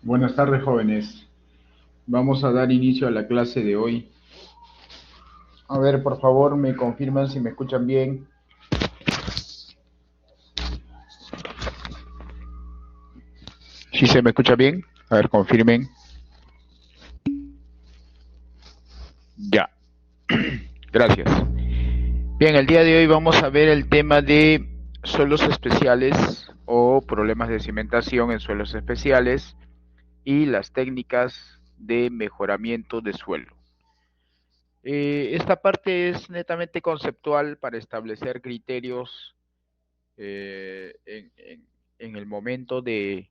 Buenas tardes, jóvenes. Vamos a dar inicio a la clase de hoy. A ver, por favor, me confirman si me escuchan bien. ¿Sí se me escucha bien? A ver, confirmen. Ya. Gracias. Bien, el día de hoy vamos a ver el tema de suelos especiales o problemas de cimentación en suelos especiales y las técnicas de mejoramiento de suelo. Esta parte es netamente conceptual para establecer criterios en el momento de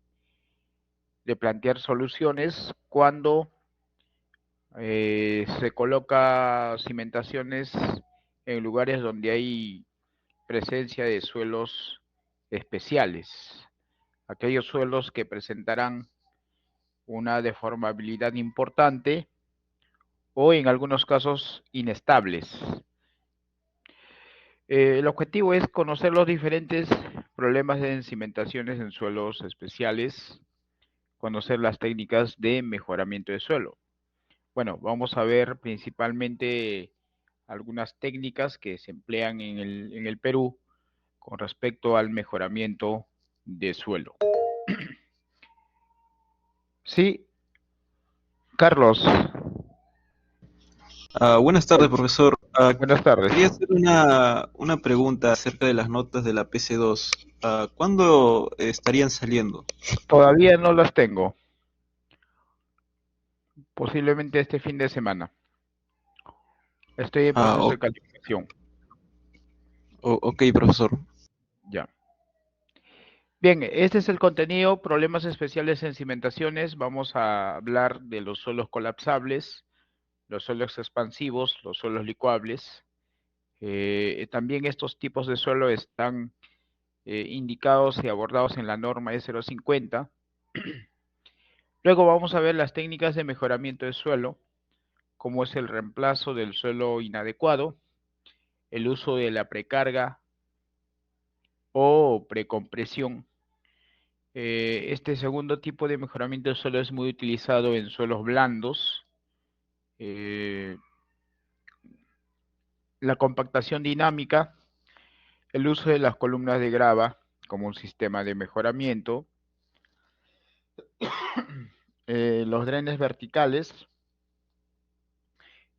plantear soluciones cuando se coloca cimentaciones en lugares donde hay presencia de suelos especiales, aquellos suelos que presentarán una deformabilidad importante o en algunos casos inestables. El objetivo es conocer los diferentes problemas de cimentaciones en suelos especiales, conocer las técnicas de mejoramiento de suelo. Bueno, vamos a ver principalmente algunas técnicas que se emplean en el Perú con respecto al mejoramiento de suelo. Sí, Carlos. Buenas tardes, profesor. Buenas tardes. Quería hacer una pregunta acerca de las notas de la PC2. ¿Cuándo estarían saliendo? Todavía no las tengo. Posiblemente este fin de semana. Estoy en Ah, proceso de o- calificación. ok, profesor. Ya. Bien, este es el contenido, problemas especiales en cimentaciones. Vamos a hablar de los suelos colapsables, los suelos expansivos, los suelos licuables. También estos tipos de suelo están indicados y abordados en la norma E050. Luego vamos a ver las técnicas de mejoramiento del suelo, como es el reemplazo del suelo inadecuado, el uso de la precarga o precompresión. Este segundo tipo de mejoramiento del suelo es muy utilizado en suelos blandos. Eh, la compactación dinámica, el uso de las columnas de grava como un sistema de mejoramiento, los drenes verticales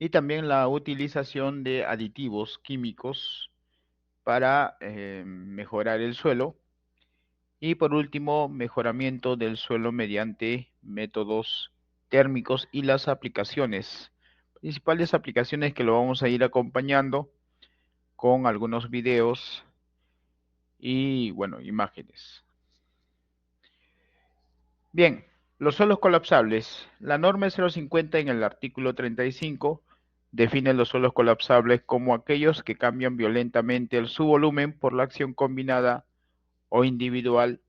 y también la utilización de aditivos químicos para mejorar el suelo. Y por último, mejoramiento del suelo mediante métodos térmicos y las aplicaciones. Principales aplicaciones que lo vamos a ir acompañando con algunos videos y, bueno, imágenes. Bien, los suelos colapsables. La norma 050 en el artículo 35 define los suelos colapsables como aquellos que cambian violentamente su volumen por la acción combinada o individual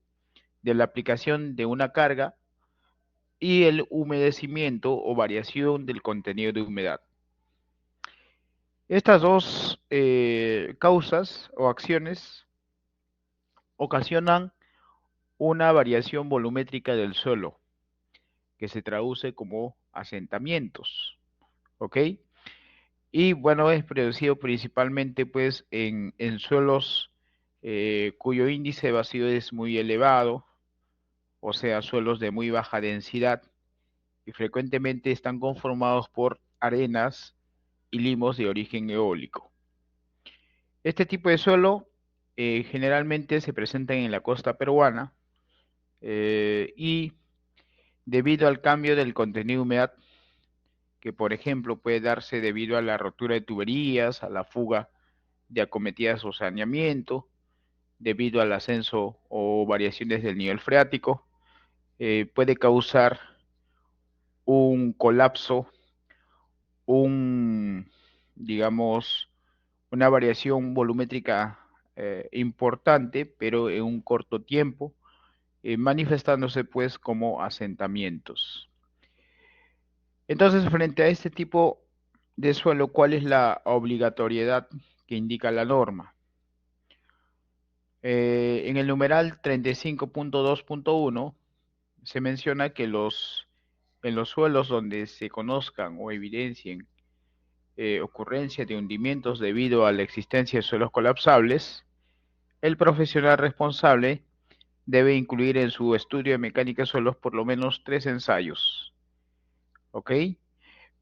de la aplicación de una carga y el humedecimiento o variación del contenido de humedad. Estas dos causas o acciones ocasionan una variación volumétrica del suelo que se traduce como asentamientos, ¿ok? Y bueno, es producido principalmente pues en suelos cuyo índice de vacío es muy elevado, o sea, suelos de muy baja densidad y frecuentemente están conformados por arenas y limos de origen eólico. Este tipo de suelo generalmente se presenta en la costa peruana y debido al cambio del contenido de humedad, que por ejemplo puede darse debido a la rotura de tuberías, a la fuga de acometidas o saneamiento, debido al ascenso o variaciones del nivel freático, puede causar un colapso, un, digamos, una variación volumétrica importante, pero en un corto tiempo, manifestándose pues como asentamientos. Entonces, frente a este tipo de suelo, ¿cuál es la obligatoriedad que indica la norma? En el numeral 35.2.1 se menciona que en los suelos donde se conozcan o evidencien ocurrencia de hundimientos debido a la existencia de suelos colapsables, el profesional responsable debe incluir en su estudio de mecánica de suelos por lo menos 3 ensayos. ¿Ok?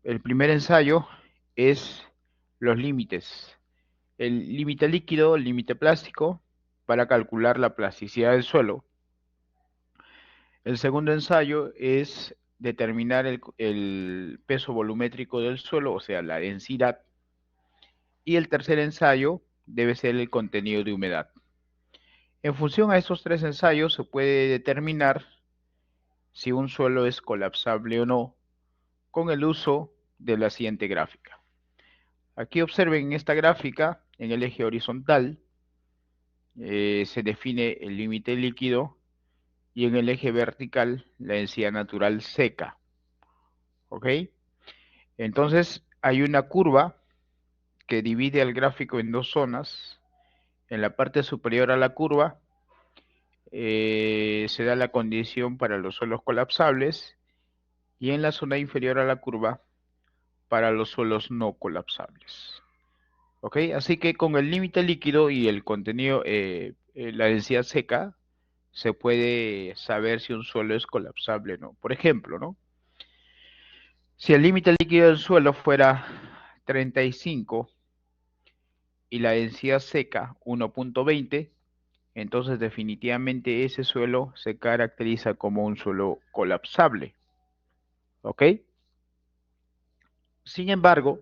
El primer ensayo es los límites. El límite líquido, el límite plástico, para calcular la plasticidad del suelo. El segundo ensayo es determinar el peso volumétrico del suelo, o sea, la densidad. Y el tercer ensayo debe ser el contenido de humedad. En función a estos 3 ensayos se puede determinar si un suelo es colapsable o no con el uso de la siguiente gráfica. Aquí observen en esta gráfica, en el eje horizontal, se define el límite líquido y en el eje vertical la densidad natural seca. ¿Ok? Entonces hay una curva que divide el gráfico en dos zonas. En la parte superior a la curva se da la condición para los suelos colapsables y en la zona inferior a la curva para los suelos no colapsables. ¿Ok? Así que con el límite líquido y el contenido, la densidad seca, se puede saber si un suelo es colapsable o no. Por ejemplo, ¿no? Si el límite líquido del suelo fuera 35 y la densidad seca 1.20, entonces definitivamente ese suelo se caracteriza como un suelo colapsable. ¿Ok? Sin embargo,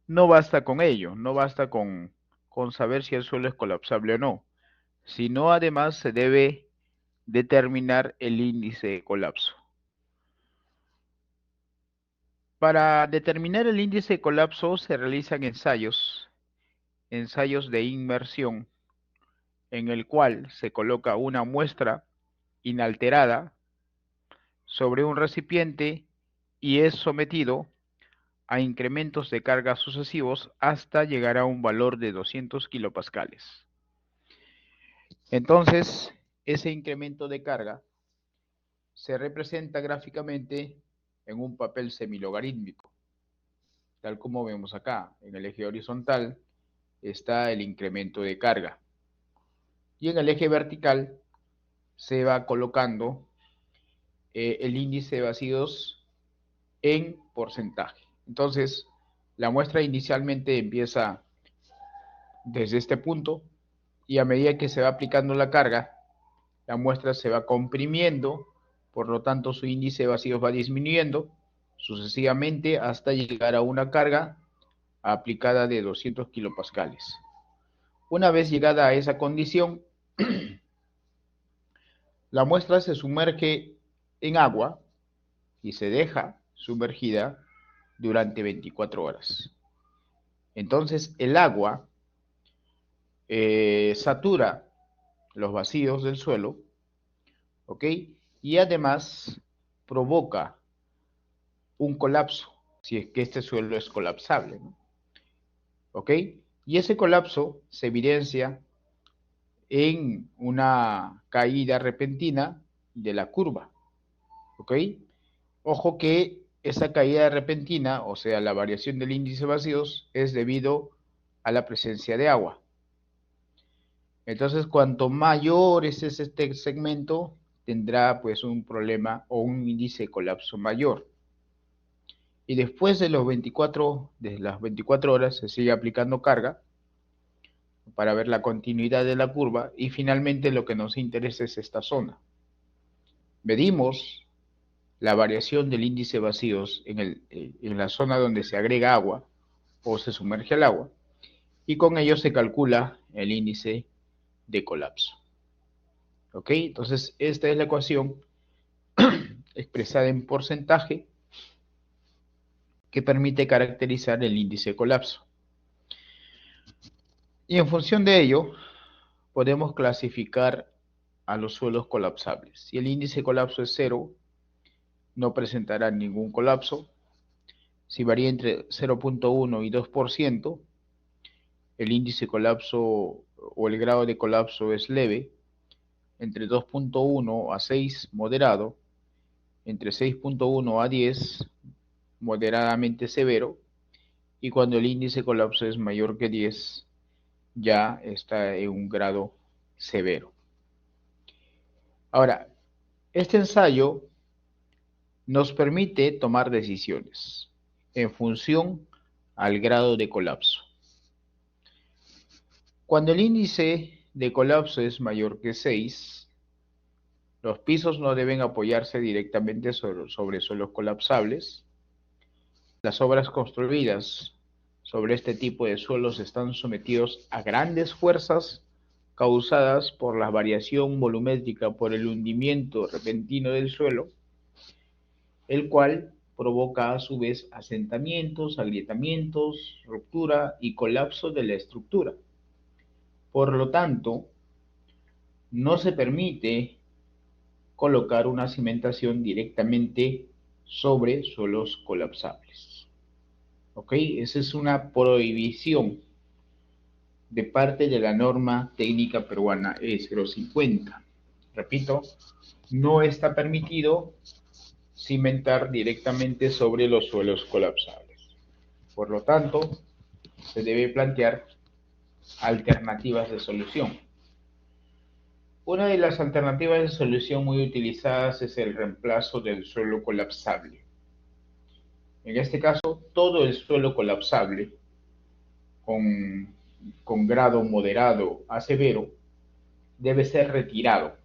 no basta con ello, no basta con saber si el suelo es colapsable o no, sino además se debe determinar el índice de colapso. Para determinar el índice de colapso se realizan ensayos de inmersión, en el cual se coloca una muestra inalterada sobre un recipiente y es sometido a incrementos de carga sucesivos hasta llegar a un valor de 200 kilopascales. Entonces, ese incremento de carga se representa gráficamente en un papel semilogarítmico, tal como vemos acá. En el eje horizontal está el incremento de carga y en el eje vertical se va colocando el índice de vacíos en porcentaje. Entonces, la muestra inicialmente empieza desde este punto y a medida que se va aplicando la carga, la muestra se va comprimiendo, por lo tanto su índice de vacíos va disminuyendo sucesivamente hasta llegar a una carga aplicada de 200 kilopascales. Una vez llegada a esa condición, la muestra se sumerge en agua y se deja sumergida durante 24 horas. Entonces el agua satura los vacíos del suelo, ¿ok? Y además provoca un colapso, si es que este suelo es colapsable, ¿no? ¿Ok? Y ese colapso se evidencia en una caída repentina de la curva, ¿ok? Ojo que esa caída repentina, o sea, la variación del índice de vacíos, es debido a la presencia de agua. Entonces, cuanto mayor es este segmento, tendrá pues un problema o un índice de colapso mayor. Y después de las 24 horas se sigue aplicando carga para ver la continuidad de la curva y finalmente lo que nos interesa es esta zona. Medimos la variación del índice de vacíos en la zona donde se agrega agua o se sumerge el agua y con ello se calcula el índice de colapso. ¿Ok? Entonces, esta es la ecuación expresada en porcentaje que permite caracterizar el índice de colapso. Y en función de ello, podemos clasificar a los suelos colapsables. Si el índice de colapso es 0, no presentará ningún colapso. Si varía entre 0.1 y 2%, el índice de colapso o el grado de colapso es leve. Entre 2.1 a 6, moderado. entre 6.1 a 10, moderadamente severo, y cuando el índice de colapso es mayor que 10, ya está en un grado severo. Ahora, este ensayo nos permite tomar decisiones en función al grado de colapso. Cuando el índice de colapso es mayor que 6, los pisos no deben apoyarse directamente sobre suelos colapsables. Las obras construidas sobre este tipo de suelos están sometidos a grandes fuerzas causadas por la variación volumétrica por el hundimiento repentino del suelo, el cual provoca a su vez asentamientos, agrietamientos, ruptura y colapso de la estructura. Por lo tanto, no se permite colocar una cimentación directamente sobre suelos colapsables. ¿Ok? Esa es una prohibición de parte de la norma técnica peruana E050. Repito, no está permitido cimentar directamente sobre los suelos colapsables. Por lo tanto, se debe plantear alternativas de solución. Una de las alternativas de solución muy utilizadas es el reemplazo del suelo colapsable. En este caso, todo el suelo colapsable con grado moderado a severo debe ser retirado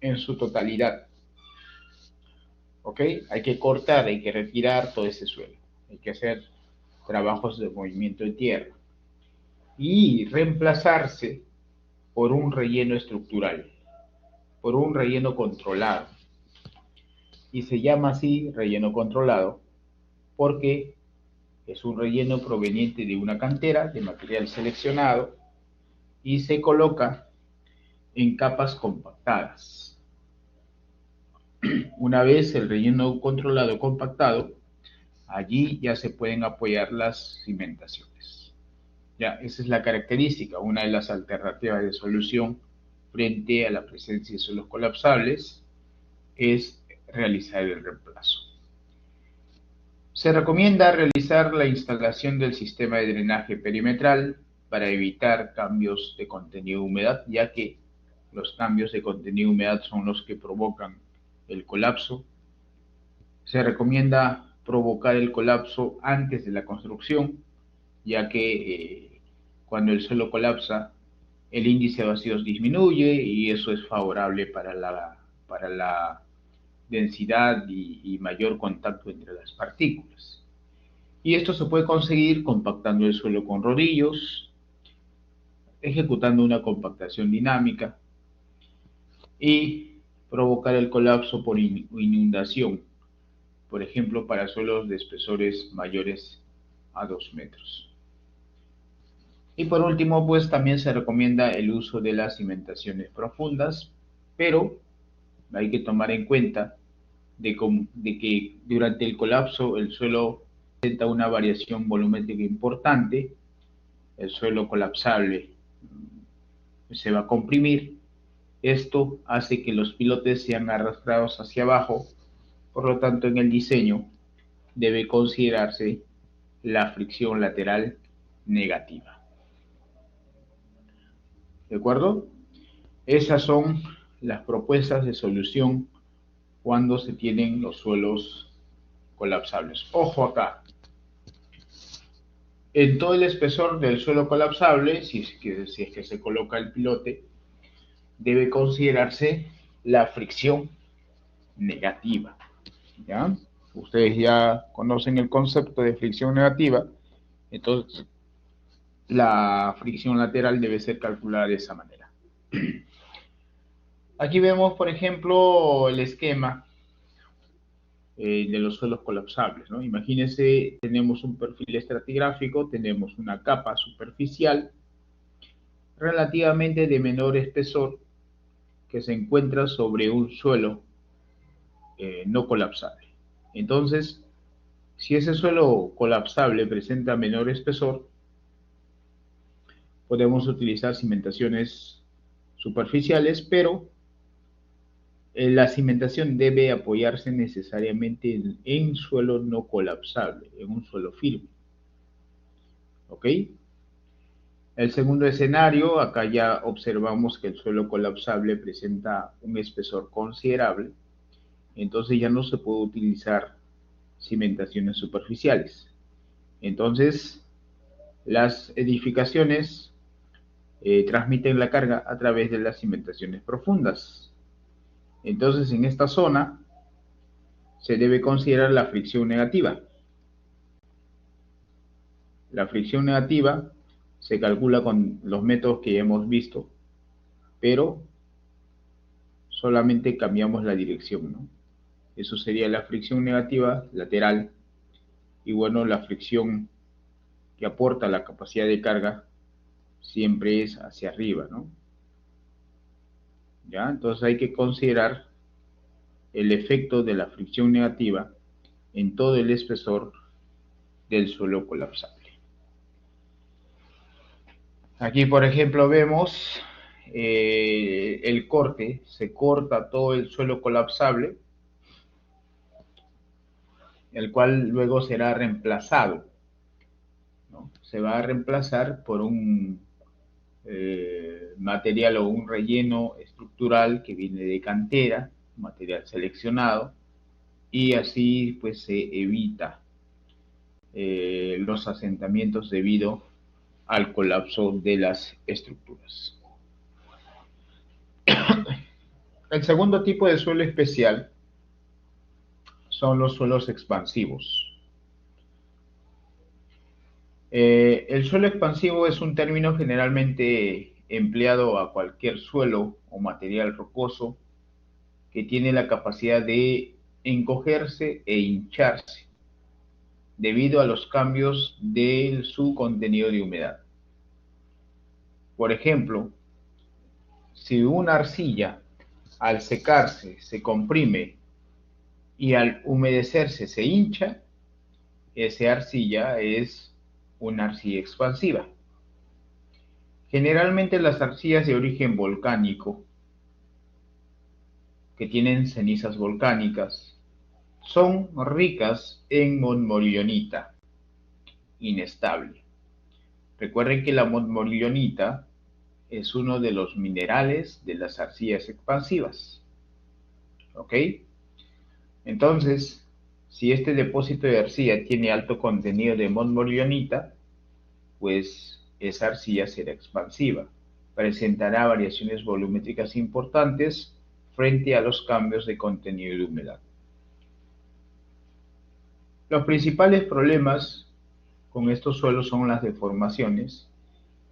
en su totalidad. ¿Ok? Hay que cortar, hay que retirar todo ese suelo. Hay que hacer trabajos de movimiento de tierra y reemplazarse por un relleno estructural, por un relleno controlado. Y se llama así relleno controlado porque es un relleno proveniente de una cantera de material seleccionado y se coloca en capas compactadas. Una vez el relleno controlado compactado, allí ya se pueden apoyar las cimentaciones. Ya, esa es la característica, una de las alternativas de solución frente a la presencia de suelos colapsables es realizar el reemplazo. Se recomienda realizar la instalación del sistema de drenaje perimetral para evitar cambios de contenido de humedad, ya que los cambios de contenido de humedad son los que provocan el colapso. Se recomienda provocar el colapso antes de la construcción, ya que cuando el suelo colapsa, el índice de vacíos disminuye y eso es favorable para la densidad y mayor contacto entre las partículas. Y esto se puede conseguir compactando el suelo con rodillos, ejecutando una compactación dinámica y provocar el colapso por inundación, por ejemplo, para suelos de espesores mayores a 2 metros. Y por último, pues también se recomienda el uso de las cimentaciones profundas, pero hay que tomar en cuenta de que durante el colapso el suelo presenta una variación volumétrica importante, el suelo colapsable se va a comprimir, esto hace que los pilotes sean arrastrados hacia abajo, por lo tanto en el diseño debe considerarse la fricción lateral negativa. ¿De acuerdo? Esas son las propuestas de solución cuando se tienen los suelos colapsables. Ojo acá. En todo el espesor del suelo colapsable, si es que se coloca el pilote, debe considerarse la fricción negativa. ¿Ya? Ustedes ya conocen el concepto de fricción negativa, entonces la fricción lateral debe ser calculada de esa manera. Aquí vemos, por ejemplo, el esquema de los suelos colapsables, ¿no? Imagínense, tenemos un perfil estratigráfico, tenemos una capa superficial relativamente de menor espesor que se encuentra sobre un suelo no colapsable. Entonces, si ese suelo colapsable presenta menor espesor, podemos utilizar cimentaciones superficiales, pero La cimentación debe apoyarse necesariamente en suelo no colapsable, en un suelo firme. ¿Ok? El segundo escenario, acá ya observamos que el suelo colapsable presenta un espesor considerable, entonces ya no se puede utilizar cimentaciones superficiales. Entonces, las edificaciones transmiten la carga a través de las cimentaciones profundas. Entonces, en esta zona se debe considerar la fricción negativa. La fricción negativa se calcula con los métodos que ya hemos visto, pero solamente cambiamos la dirección, ¿no? Eso sería la fricción negativa lateral y bueno, la fricción que aporta la capacidad de carga siempre es hacia arriba, ¿no? ¿Ya? Entonces hay que considerar el efecto de la fricción negativa en todo el espesor del suelo colapsable. Aquí, por ejemplo, vemos el corte, se corta todo el suelo colapsable, el cual luego será reemplazado, ¿no? Se va a reemplazar por un material o un relleno estructural que viene de cantera, material seleccionado, y así pues se evita los asentamientos debido al colapso de las estructuras. El segundo tipo de suelo especial son los suelos expansivos. El suelo expansivo es un término generalmente empleado a cualquier suelo o material rocoso que tiene la capacidad de encogerse e hincharse debido a los cambios de su contenido de humedad. Por ejemplo, si una arcilla al secarse se comprime y al humedecerse se hincha, esa arcilla es una arcilla expansiva. Generalmente las arcillas de origen volcánico, que tienen cenizas volcánicas, son ricas en montmorillonita, inestable. Recuerden que la montmorillonita es uno de los minerales de las arcillas expansivas. ¿Ok? Entonces, si este depósito de arcilla tiene alto contenido de montmorillonita, pues esa arcilla será expansiva. Presentará variaciones volumétricas importantes frente a los cambios de contenido de humedad. Los principales problemas con estos suelos son las deformaciones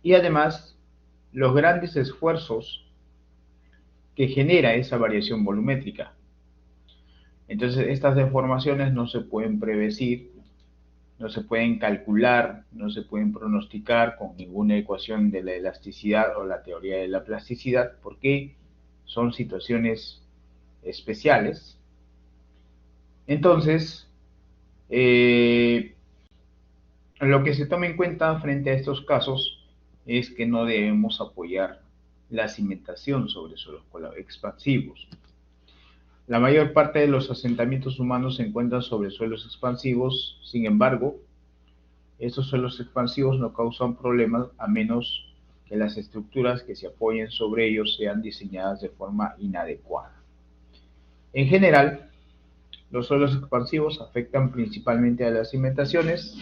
y además los grandes esfuerzos que genera esa variación volumétrica. Entonces, estas deformaciones no se pueden predecir, no se pueden calcular, no se pueden pronosticar con ninguna ecuación de la elasticidad o la teoría de la plasticidad, porque son situaciones especiales. Entonces, lo que se toma en cuenta frente a estos casos es que no debemos apoyar la cimentación sobre suelos expansivos. La mayor parte de los asentamientos humanos se encuentran sobre suelos expansivos, sin embargo, estos suelos expansivos no causan problemas a menos que las estructuras que se apoyen sobre ellos sean diseñadas de forma inadecuada. En general, los suelos expansivos afectan principalmente a las cimentaciones,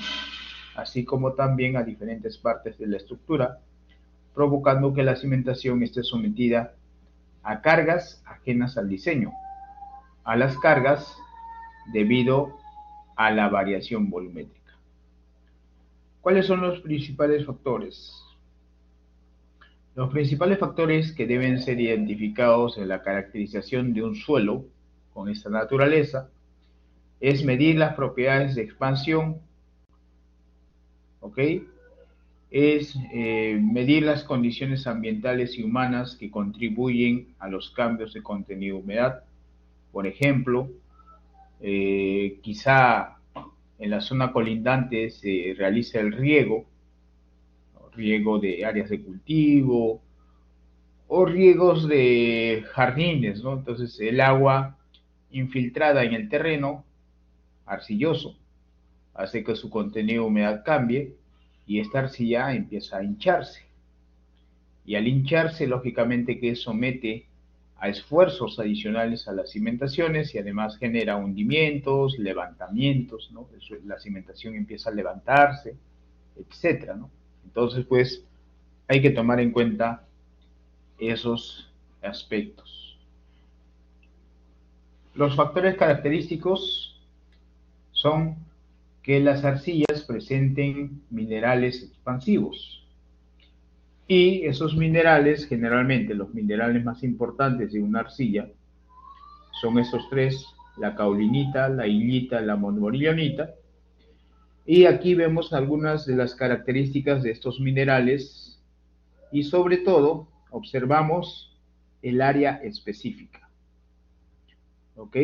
así como también a diferentes partes de la estructura, provocando que la cimentación esté sometida a cargas ajenas al diseño, a las cargas debido a la variación volumétrica. ¿Cuáles son los principales factores? Los principales factores que deben ser identificados en la caracterización de un suelo con esta naturaleza es medir las propiedades de expansión, ¿ok? Es medir las condiciones ambientales y humanas que contribuyen a los cambios de contenido de humedad. Por ejemplo, quizá en la zona colindante se realiza el riego de áreas de cultivo o riegos de jardines, ¿no? Entonces el agua infiltrada en el terreno arcilloso hace que su contenido de humedad cambie y esta arcilla empieza a hincharse. Y al hincharse, lógicamente que somete a esfuerzos adicionales a las cimentaciones y además genera hundimientos, levantamientos, ¿no? La cimentación empieza a levantarse, etcétera, ¿no? Entonces, pues, hay que tomar en cuenta esos aspectos. Los factores característicos son que las arcillas presenten minerales expansivos. Y esos minerales, generalmente los minerales más importantes de una arcilla, son estos tres: la caulinita, la illita, la montmorillonita. Y aquí vemos algunas de las características de estos minerales y sobre todo observamos el área específica. ¿Ok?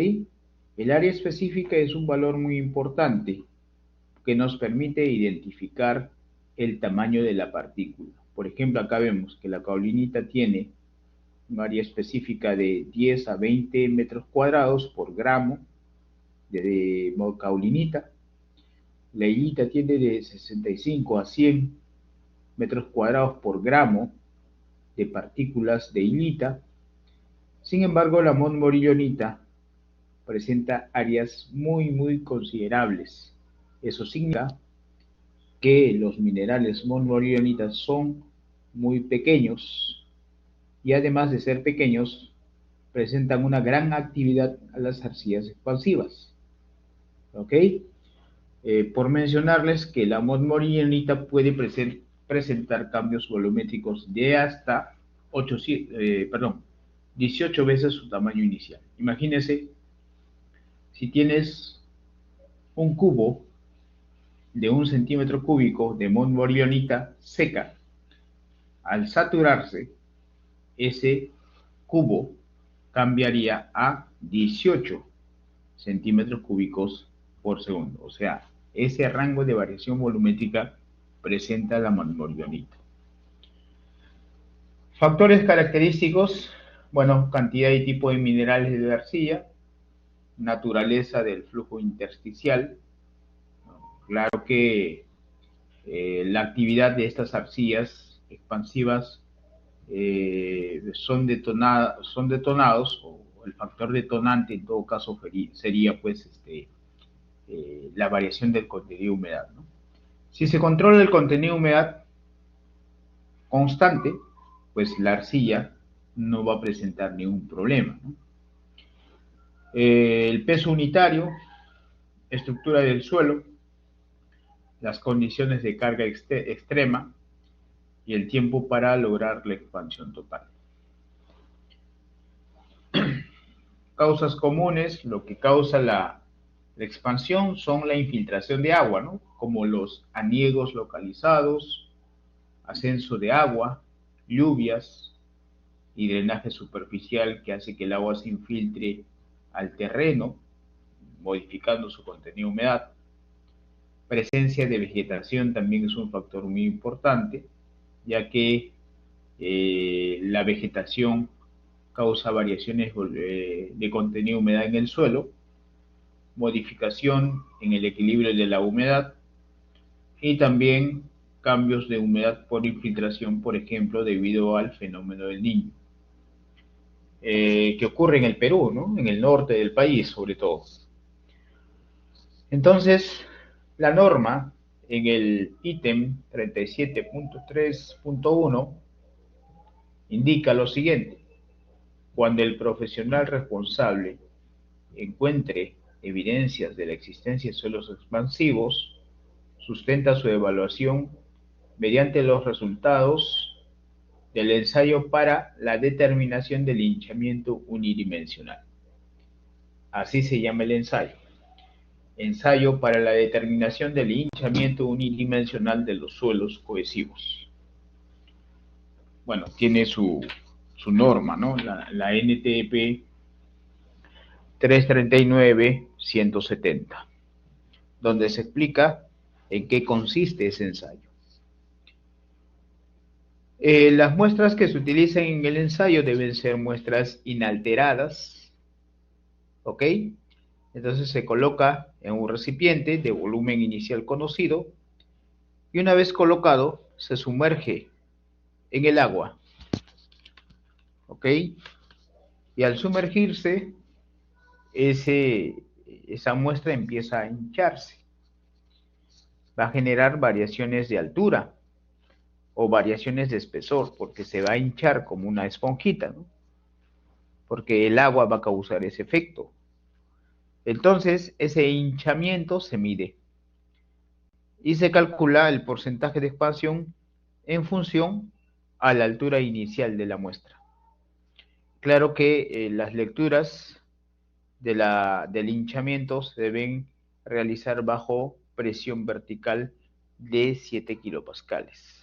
El área específica es un valor muy importante que nos permite identificar el tamaño de la partícula. Por ejemplo, acá vemos que la caulinita tiene un área específica de 10 a 20 metros cuadrados por gramo de caulinita. La illita tiene de 65 a 100 metros cuadrados por gramo de partículas de illita. Sin embargo, la montmorillonita presenta áreas muy considerables. Eso significa que los minerales montmorillonitas son muy pequeños y además de ser pequeños, presentan una gran actividad a las arcillas expansivas. ¿Ok? Por mencionarles que la montmorillonita puede presentar cambios volumétricos de hasta 18 veces su tamaño inicial. Imagínense, si tienes un cubo de 1 centímetro cúbico de montmorillonita seca, al saturarse, ese cubo cambiaría a 18 centímetros cúbicos por segundo. O sea, ese rango de variación volumétrica presenta la montmorillonita. Factores característicos, bueno, cantidad y tipo de minerales de la arcilla, naturaleza del flujo intersticial. Claro que la actividad de estas arcillas expansivas son detonados, o el factor detonante en todo caso sería pues la variación del contenido de humedad, ¿no? Si se controla el contenido de humedad constante, pues la arcilla no va a presentar ningún problema, ¿no? El peso unitario, estructura del suelo, las condiciones de carga extrema y el tiempo para lograr la expansión total. Causas comunes: lo que causa la expansión son la infiltración de agua, ¿no? Como los aniegos localizados, ascenso de agua, lluvias y drenaje superficial que hace que el agua se infiltre al terreno, modificando su contenido de humedad. Presencia de vegetación también es un factor muy importante, ya que la vegetación causa variaciones de contenido de humedad en el suelo, modificación en el equilibrio de la humedad y también cambios de humedad por infiltración, por ejemplo, debido al fenómeno del Niño, que ocurre en el Perú, ¿no? En el norte del país, sobre todo. Entonces, la norma en el ítem 37.3.1 indica lo siguiente: cuando el profesional responsable encuentre evidencias de la existencia de suelos expansivos, sustenta su evaluación mediante los resultados del ensayo para la determinación del hinchamiento unidimensional. Así se llama el ensayo. Ensayo para la determinación del hinchamiento unidimensional de los suelos cohesivos. Bueno, tiene su norma, ¿no? La NTP 339-170, donde se explica en qué consiste ese ensayo. Las muestras que se utilizan en el ensayo deben ser muestras inalteradas, ¿ok? Entonces se coloca en un recipiente de volumen inicial conocido y una vez colocado se sumerge en el agua, ¿ok? Y al sumergirse, esa muestra empieza a hincharse. Va a generar variaciones de altura o variaciones de espesor, porque se va a hinchar como una esponjita, ¿no? Porque el agua va a causar ese efecto. Entonces, ese hinchamiento se mide y se calcula el porcentaje de expansión en función a la altura inicial de la muestra. Claro que las lecturas del hinchamiento se deben realizar bajo presión vertical de 7 kilopascales.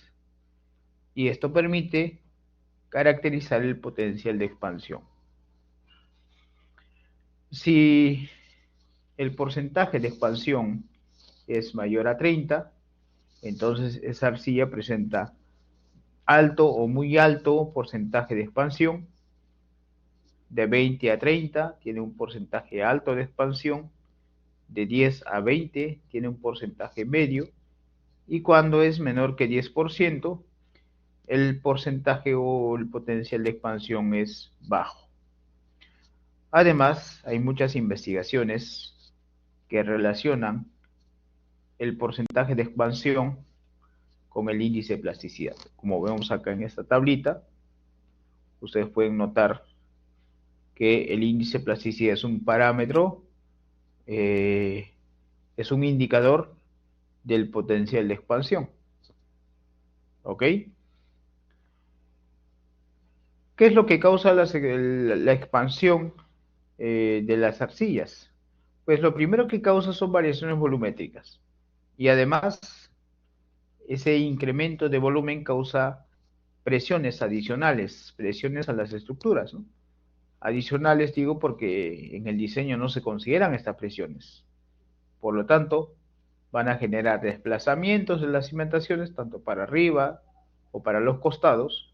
Y esto permite caracterizar el potencial de expansión. Si el porcentaje de expansión es mayor a 30, entonces esa arcilla presenta alto o muy alto porcentaje de expansión. De 20 a 30 tiene un porcentaje alto de expansión. De 10 a 20 tiene un porcentaje medio. Y cuando es menor que 10%, el porcentaje o el potencial de expansión es bajo. Además, hay muchas investigaciones que relacionan el porcentaje de expansión con el índice de plasticidad. Como vemos acá en esta tablita, ustedes pueden notar que el índice de plasticidad es un parámetro, es un indicador del potencial de expansión. ¿Ok? ¿Qué es lo que causa la expansión de las arcillas? Pues lo primero que causa son variaciones volumétricas. Y además, ese incremento de volumen causa presiones adicionales, presiones a las estructuras, ¿no? Adicionales digo porque en el diseño no se consideran estas presiones. Por lo tanto, van a generar desplazamientos de las cimentaciones tanto para arriba o para los costados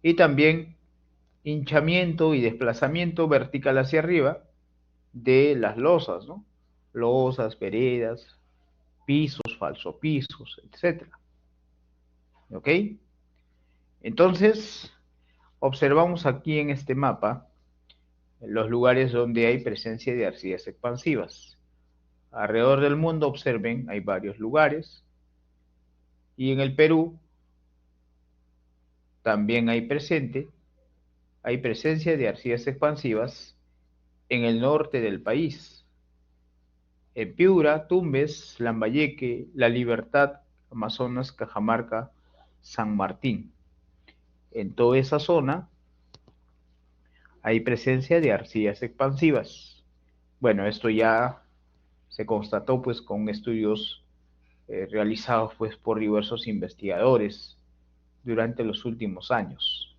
y también hinchamiento y desplazamiento vertical hacia arriba de las losas, ¿no? Losas, veredas, pisos, falsopisos, etc. ¿Ok? Entonces, observamos aquí en este mapa los lugares donde hay presencia de arcillas expansivas. Alrededor del mundo, observen, hay varios lugares. Y en el Perú también hay presencia de arcillas expansivas en el norte del país. En Piura, Tumbes, Lambayeque, La Libertad, Amazonas, Cajamarca, San Martín. En toda esa zona hay presencia de arcillas expansivas. Bueno, esto ya se constató pues con estudios realizados pues por diversos investigadores durante los últimos años.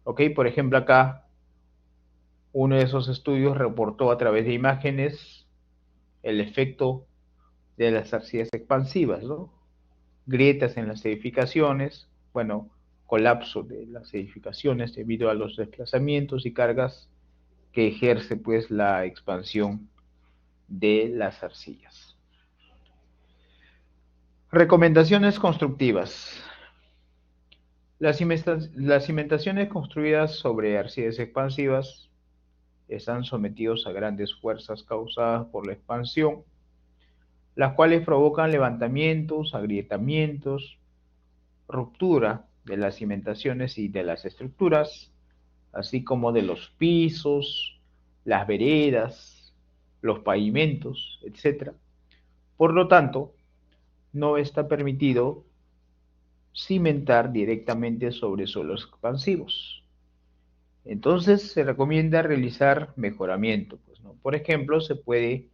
Ok, por ejemplo acá uno de esos estudios reportó a través de imágenes el efecto de las arcillas expansivas, ¿no? Grietas en las edificaciones, bueno, colapso de las edificaciones debido a los desplazamientos y cargas que ejerce pues la expansión de las arcillas. Recomendaciones constructivas. Las cimentaciones construidas sobre arcillas expansivas están sometidos a grandes fuerzas causadas por la expansión, las cuales provocan levantamientos, agrietamientos, ruptura de las cimentaciones y de las estructuras, así como de los pisos, las veredas, los pavimentos, etc. Por lo tanto, no está permitido cimentar directamente sobre suelos expansivos. Entonces se recomienda realizar mejoramiento. Pues, ¿no? Por ejemplo, se puede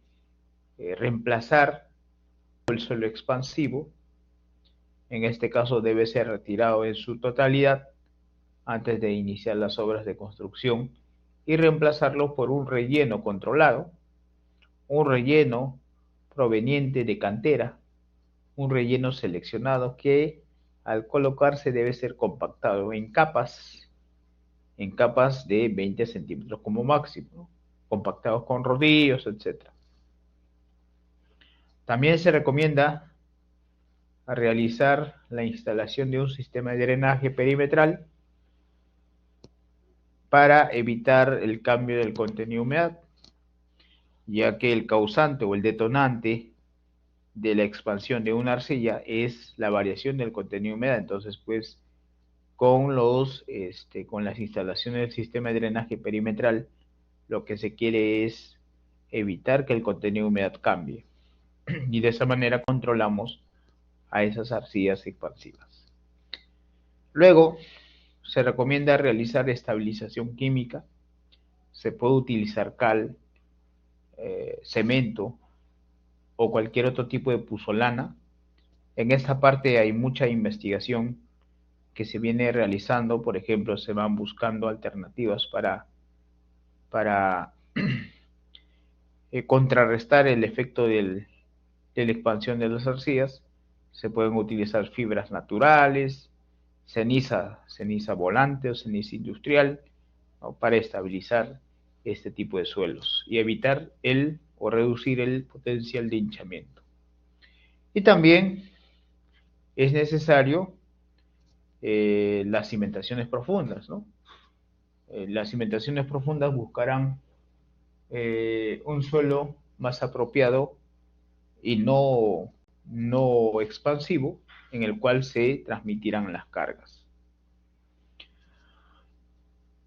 reemplazar el suelo expansivo. En este caso debe ser retirado en su totalidad antes de iniciar las obras de construcción y reemplazarlo por un relleno controlado, un relleno proveniente de cantera, un relleno seleccionado que al colocarse debe ser compactado en capas de 20 centímetros como máximo, ¿no? Compactados con rodillos, etc. También se recomienda realizar la instalación de un sistema de drenaje perimetral para evitar el cambio del contenido de humedad, ya que el causante o el detonante de la expansión de una arcilla es la variación del contenido de humedad. Entonces, pues, con las instalaciones del sistema de drenaje perimetral, lo que se quiere es evitar que el contenido de humedad cambie. Y de esa manera controlamos a esas arcillas expansivas. Luego, se recomienda realizar estabilización química. Se puede utilizar cal, cemento o cualquier otro tipo de puzolana. En esta parte hay mucha investigación que se viene realizando. Por ejemplo, se van buscando alternativas para contrarrestar el efecto de la expansión de las arcillas. Se pueden utilizar fibras naturales, ceniza volante o ceniza industrial, ¿no? Para estabilizar este tipo de suelos y evitar o reducir el potencial de hinchamiento. Y también es necesario las cimentaciones profundas, ¿no? Las cimentaciones profundas buscarán un suelo más apropiado y no expansivo, en el cual se transmitirán las cargas.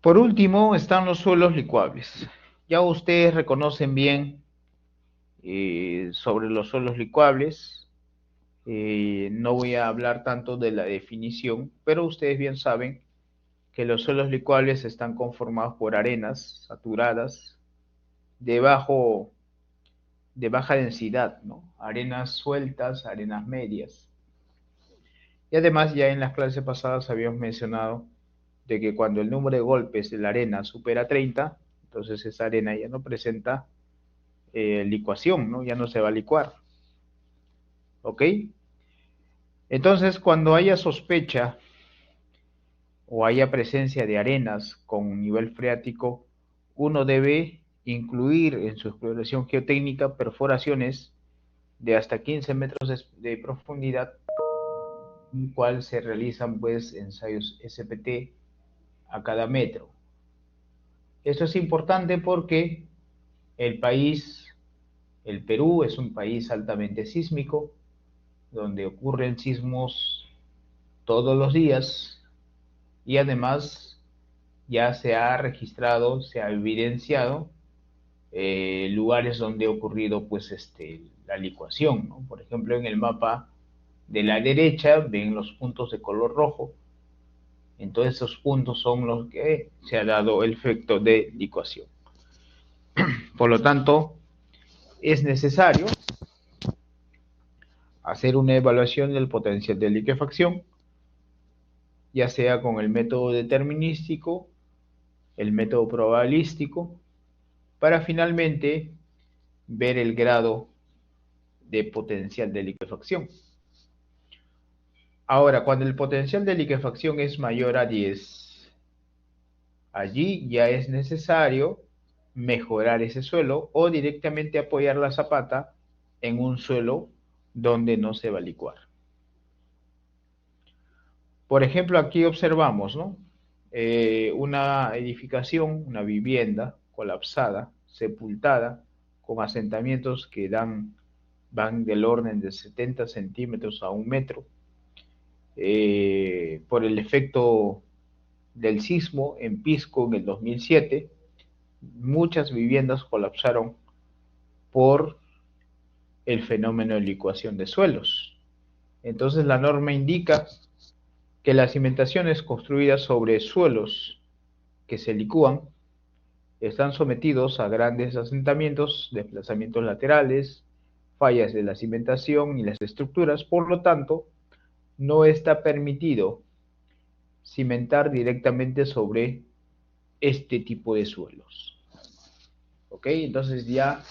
Por último, están los suelos licuables. Ya ustedes reconocen bien sobre los suelos licuables. No voy a hablar tanto de la definición, pero ustedes bien saben que los suelos licuables están conformados por arenas saturadas de, de baja densidad, ¿no? Arenas sueltas, arenas medias. Y además ya en las clases pasadas habíamos mencionado de que cuando el número de golpes de la arena supera 30, entonces esa arena ya no presenta licuación, ¿no? Ya no se va a licuar. ¿Ok? Entonces, cuando haya sospecha o haya presencia de arenas con nivel freático, uno debe incluir en su exploración geotécnica perforaciones de hasta 15 metros de profundidad, en cual se realizan pues ensayos SPT a cada metro. Esto es importante porque el país, el Perú, es un país altamente sísmico, donde ocurren sismos todos los días y además ya se ha registrado, se ha evidenciado lugares donde ha ocurrido pues la licuación, ¿no? Por ejemplo, en el mapa de la derecha ven los puntos de color rojo. Entonces esos puntos son los que se ha dado el efecto de licuación. Por lo tanto, es necesario hacer una evaluación del potencial de liquefacción, ya sea con el método determinístico, el método probabilístico, para finalmente ver el grado de potencial de liquefacción. Ahora, cuando el potencial de liquefacción es mayor a 10, allí ya es necesario mejorar ese suelo o directamente apoyar la zapata en un suelo donde no se va a licuar. Por ejemplo, aquí observamos, ¿no? Una edificación, una vivienda colapsada, sepultada, con asentamientos que van del orden de 70 centímetros a 1 metro, por el efecto del sismo en Pisco en el 2007, muchas viviendas colapsaron por el fenómeno de licuación de suelos. Entonces la norma indica que las cimentaciones construidas sobre suelos que se licúan están sometidos a grandes asentamientos, desplazamientos laterales, fallas de la cimentación y las estructuras. Por lo tanto, no está permitido cimentar directamente sobre este tipo de suelos. ¿Ok? Entonces ya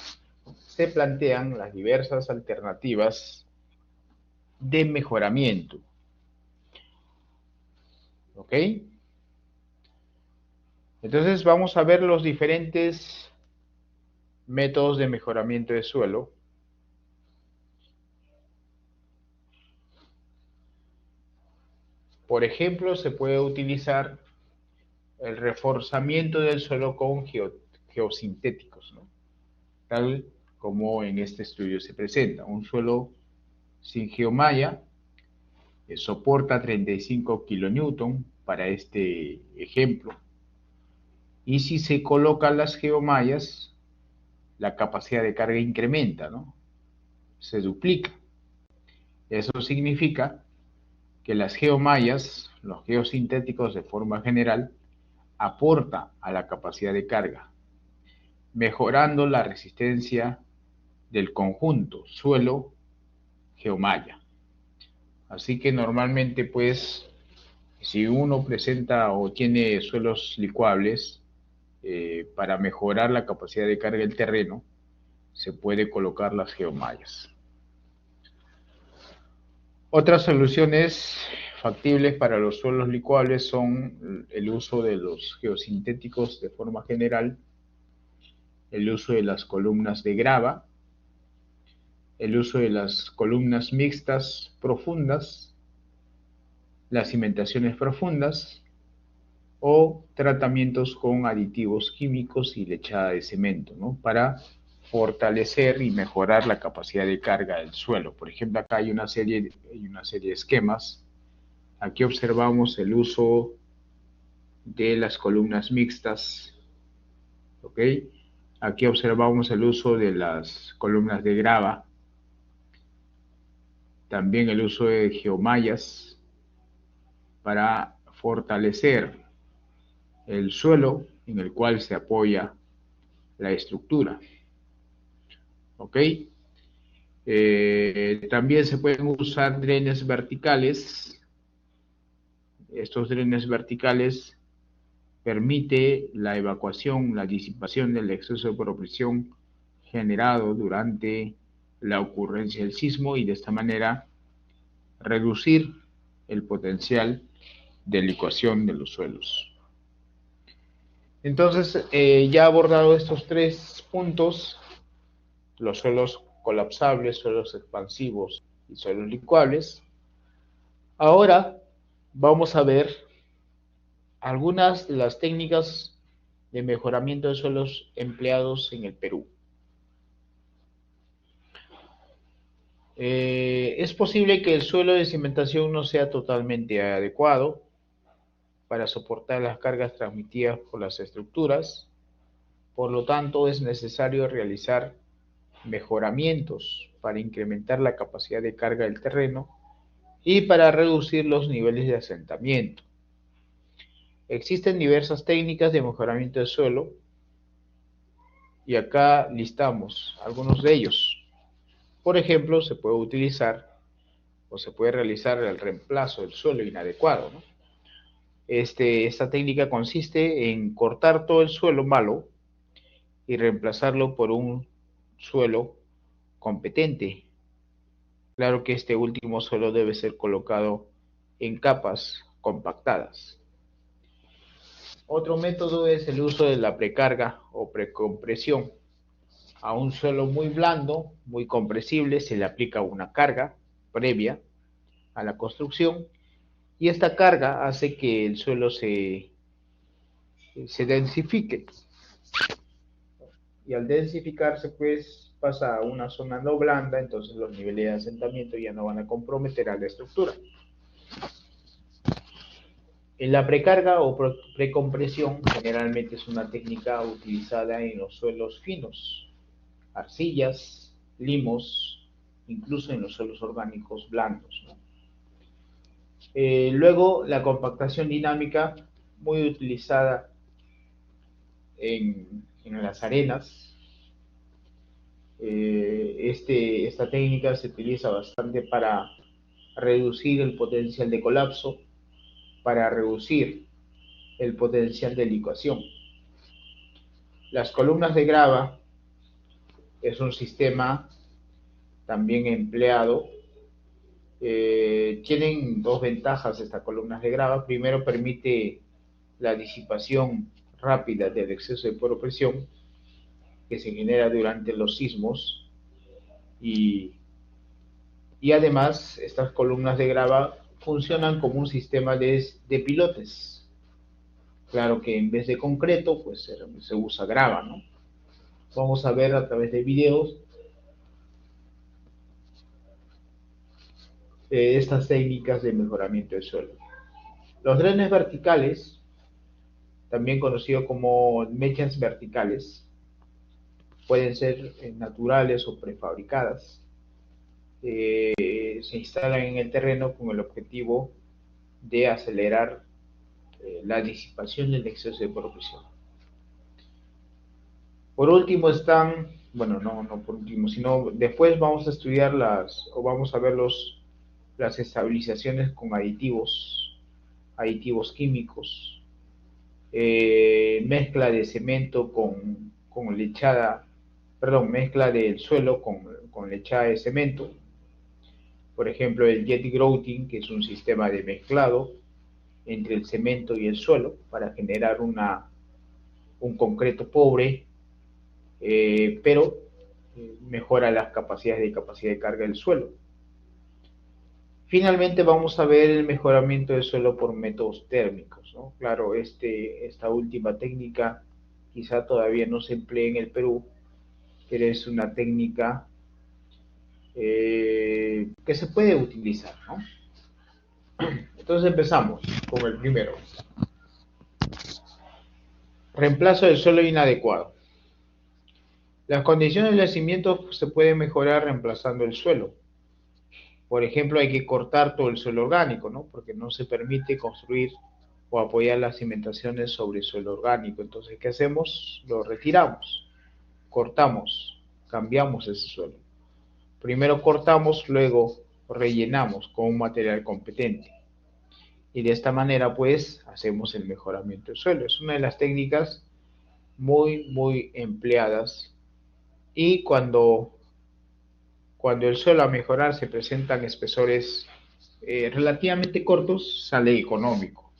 se plantean las diversas alternativas de mejoramiento. ¿Ok? Entonces vamos a ver los diferentes métodos de mejoramiento de suelo. Por ejemplo, se puede utilizar el reforzamiento del suelo con geosintéticos, ¿no? Tal como en este estudio se presenta. Un suelo sin geomalla soporta 35 kilonewton para este ejemplo. Y si se colocan las geomallas, la capacidad de carga incrementa, ¿no? Se duplica. Eso significa que las geomallas, los geosintéticos de forma general, aporta a la capacidad de carga, mejorando la resistencia del conjunto suelo-geomalla. Así que normalmente, pues, si uno presenta o tiene suelos licuables, para mejorar la capacidad de carga del terreno, se puede colocar las geomallas. Otras soluciones factibles para los suelos licuables son el uso de los geosintéticos de forma general, el uso de las columnas de grava, el uso de las columnas mixtas profundas, las cimentaciones profundas o tratamientos con aditivos químicos y lechada de cemento, ¿no? Para fortalecer y mejorar la capacidad de carga del suelo. Por ejemplo, acá hay una serie de esquemas. Aquí observamos el uso de las columnas mixtas, ¿ok? Aquí observamos el uso de las columnas de grava, también el uso de geomallas para fortalecer el suelo en el cual se apoya la estructura, ¿ok? También se pueden usar drenes verticales. Estos drenes verticales permite la evacuación, la disipación del exceso de presión generado durante la ocurrencia del sismo y de esta manera reducir el potencial de licuación de los suelos. Entonces, ya abordado estos tres puntos, los suelos colapsables, suelos expansivos y suelos licuables, ahora vamos a ver algunas de las técnicas de mejoramiento de suelos empleados en el Perú. Es posible que el suelo de cimentación no sea totalmente adecuado para soportar las cargas transmitidas por las estructuras, por lo tanto es necesario realizar mejoramientos para incrementar la capacidad de carga del terreno y para reducir los niveles de asentamiento. Existen diversas técnicas de mejoramiento del suelo y acá listamos algunos de ellos. Por ejemplo, se puede utilizar o se puede realizar el reemplazo del suelo inadecuado, ¿no? Esta técnica consiste en cortar todo el suelo malo y reemplazarlo por un suelo competente. Claro que este último suelo debe ser colocado en capas compactadas. Otro método es el uso de la precarga o precompresión. A un suelo muy blando, muy compresible, se le aplica una carga previa a la construcción y esta carga hace que el suelo se densifique. Y al densificarse, pues pasa a una zona no blanda, entonces los niveles de asentamiento ya no van a comprometer a la estructura. En la precarga o precompresión generalmente es una técnica utilizada en los suelos finos, arcillas, limos, incluso en los suelos orgánicos blandos, ¿no? Luego la compactación dinámica, muy utilizada en las arenas. Esta técnica se utiliza bastante para reducir el potencial de colapso, para reducir el potencial de licuación. Las columnas de grava es un sistema también empleado Tienen dos ventajas estas columnas de grava. Primero, permite la disipación rápida del exceso de presión que se genera durante los sismos y además estas columnas de grava funcionan como un sistema de pilotes. Claro que en vez de concreto, pues se usa grava, ¿no? Vamos a ver a través de videos estas técnicas de mejoramiento del suelo. Los drenes verticales, también conocidos como mechas verticales, pueden ser naturales o prefabricadas. Se instalan en el terreno con el objetivo de acelerar la disipación del exceso de presión. Por último están, bueno, no por último, sino después vamos a estudiar vamos a ver las estabilizaciones con aditivos químicos, mezcla de cemento con lechada, perdón, mezcla del suelo con lechada de cemento. Por ejemplo, el jet grouting, que es un sistema de mezclado entre el cemento y el suelo para generar un concreto pobre, pero mejora las capacidad de carga del suelo. Finalmente vamos a ver el mejoramiento del suelo por métodos térmicos, ¿no? Claro, esta última técnica quizá todavía no se emplea en el Perú, pero es una técnica que se puede utilizar, ¿no? Entonces empezamos con el primero. Reemplazo del suelo inadecuado. Las condiciones del cimiento se pueden mejorar reemplazando el suelo. Por ejemplo, hay que cortar todo el suelo orgánico, ¿no? Porque no se permite construir o apoyar las cimentaciones sobre el suelo orgánico. Entonces, ¿qué hacemos? Lo retiramos, cortamos, cambiamos ese suelo. Primero cortamos, luego rellenamos con un material competente. Y de esta manera, pues, hacemos el mejoramiento del suelo. Es una de las técnicas muy empleadas. Y cuando el suelo a mejorar se presentan espesores relativamente cortos, sale económico.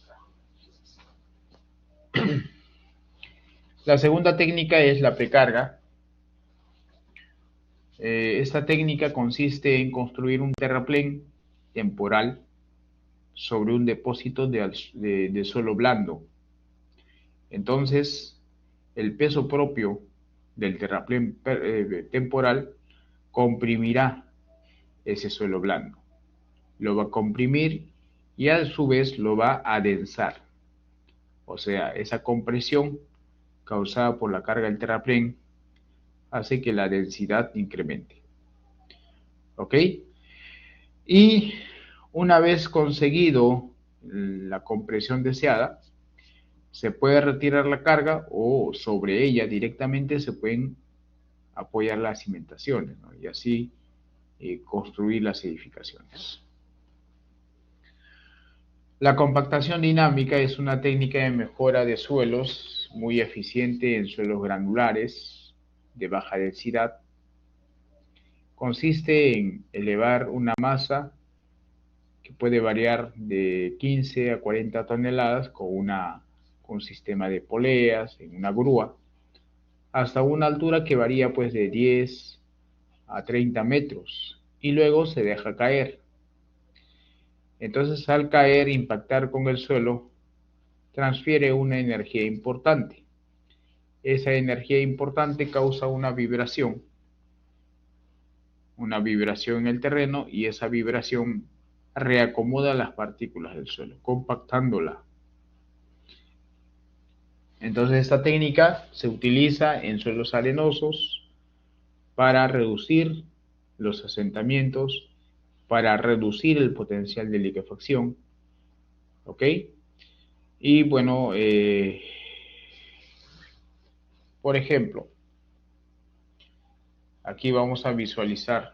La segunda técnica es la precarga. Esta técnica consiste en construir un terraplén temporal sobre un depósito de suelo blando. Entonces, el peso propio del terraplén temporal comprimirá ese suelo blando. Lo va a comprimir y a su vez lo va a adensar. O sea, esa compresión causada por la carga del terraplén hace que la densidad incremente. ¿Ok? Y una vez conseguido la compresión deseada, se puede retirar la carga o sobre ella directamente se pueden apoyar las cimentaciones, ¿no? Y así construir las edificaciones. La compactación dinámica es una técnica de mejora de suelos muy eficiente en suelos granulares de baja densidad. Consiste en elevar una masa que puede variar de 15 a 40 toneladas con un sistema de poleas en una grúa hasta una altura que varía pues de 10 a 30 metros y luego se deja caer. Entonces, al caer, impactar con el suelo, transfiere una energía importante. Esa energía importante causa una vibración en el terreno y esa vibración reacomoda las partículas del suelo, compactándola. Entonces, esta técnica se utiliza en suelos arenosos para reducir los asentamientos, para reducir el potencial de liquefacción. ¿Ok? Y bueno, por ejemplo, aquí vamos a visualizar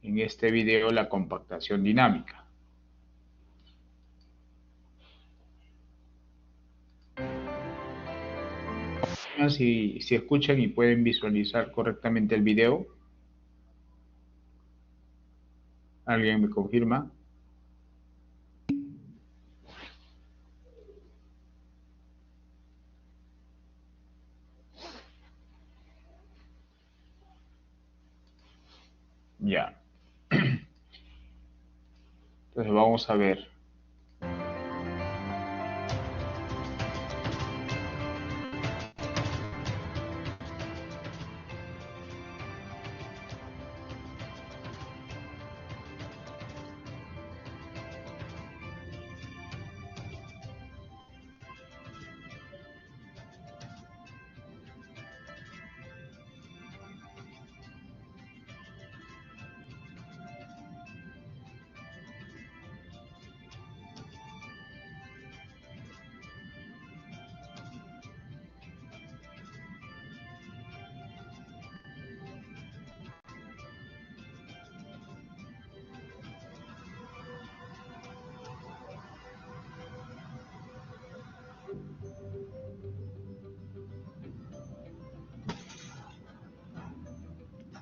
en este video la compactación dinámica. Si escuchan y pueden visualizar correctamente el video. ¿Alguien me confirma? Ya. Entonces vamos a ver.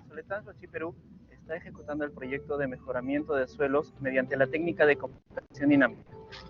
Soletrans Huachi Perú está ejecutando el proyecto de mejoramiento de suelos mediante la técnica de compactación dinámica.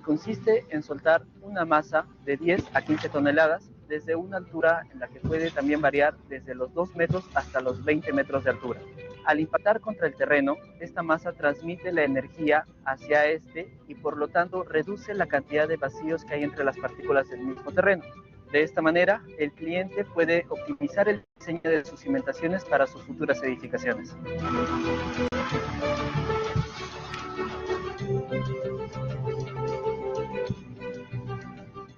Consiste en soltar una masa de 10 a 15 toneladas desde una altura en la que puede también variar desde los 2 metros hasta los 20 metros de altura. Al impactar contra el terreno, esta masa transmite la energía hacia este y por lo tanto reduce la cantidad de vacíos que hay entre las partículas del mismo terreno. De esta manera, el cliente puede optimizar el diseño de sus cimentaciones para sus futuras edificaciones.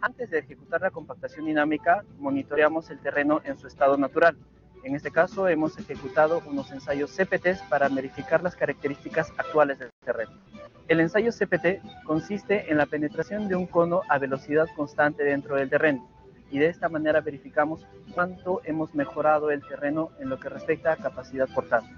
Antes de ejecutar la compactación dinámica, monitoreamos el terreno en su estado natural. En este caso, hemos ejecutado unos ensayos CPT para verificar las características actuales del terreno. El ensayo CPT consiste en la penetración de un cono a velocidad constante dentro del terreno, y de esta manera verificamos cuánto hemos mejorado el terreno en lo que respecta a capacidad portante.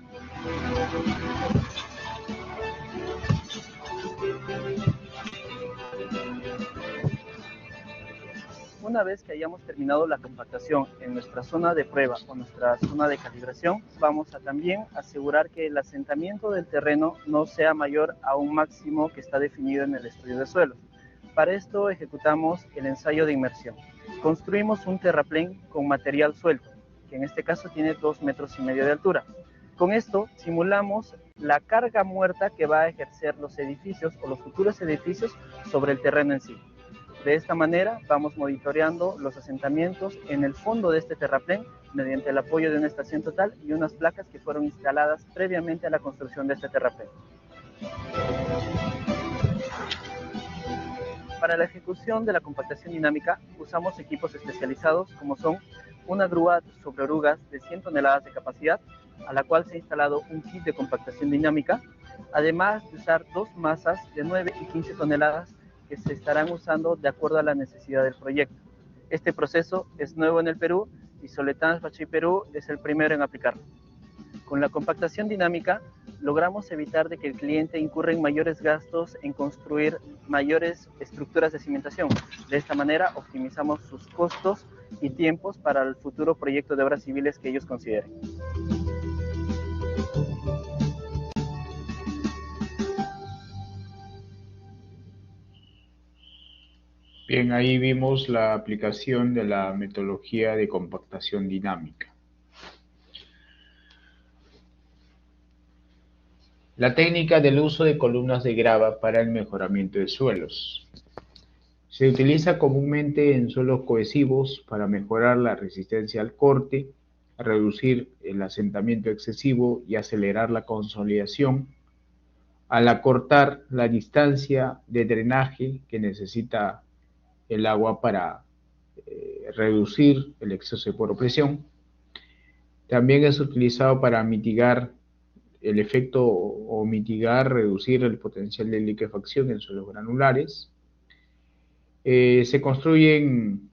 Una vez que hayamos terminado la compactación en nuestra zona de prueba o nuestra zona de calibración, vamos a también asegurar que el asentamiento del terreno no sea mayor a un máximo que está definido en el estudio de suelos. Para esto ejecutamos el ensayo de inmersión. Construimos un terraplén con material suelto, que en este caso tiene 2,5 metros de altura. Con esto simulamos la carga muerta que va a ejercer los edificios o los futuros edificios sobre el terreno en sí. De esta manera vamos monitoreando los asentamientos en el fondo de este terraplén mediante el apoyo de una estación total y unas placas que fueron instaladas previamente a la construcción de este terraplén. Para la ejecución de la compactación dinámica usamos equipos especializados como son una grúa sobre orugas de 100 toneladas de capacidad, a la cual se ha instalado un kit de compactación dinámica, además de usar 2 masas de 9 y 15 toneladas que se estarán usando de acuerdo a la necesidad del proyecto. Este proceso es nuevo en el Perú y Soletrans Huachi Perú es el primero en aplicarlo. Con la compactación dinámica logramos evitar de que el cliente incurra en mayores gastos en construir mayores estructuras de cimentación. De esta manera optimizamos sus costos y tiempos para el futuro proyecto de obras civiles que ellos consideren. Bien, ahí vimos la aplicación de la metodología de compactación dinámica. La técnica del uso de columnas de grava para el mejoramiento de suelos. Se utiliza comúnmente en suelos cohesivos para mejorar la resistencia al corte, reducir el asentamiento excesivo y acelerar la consolidación, al acortar la distancia de drenaje que necesita el agua para reducir el exceso de poropresión. También es utilizado para mitigar el efecto o mitigar, reducir el potencial de liquefacción en suelos granulares. Se construyen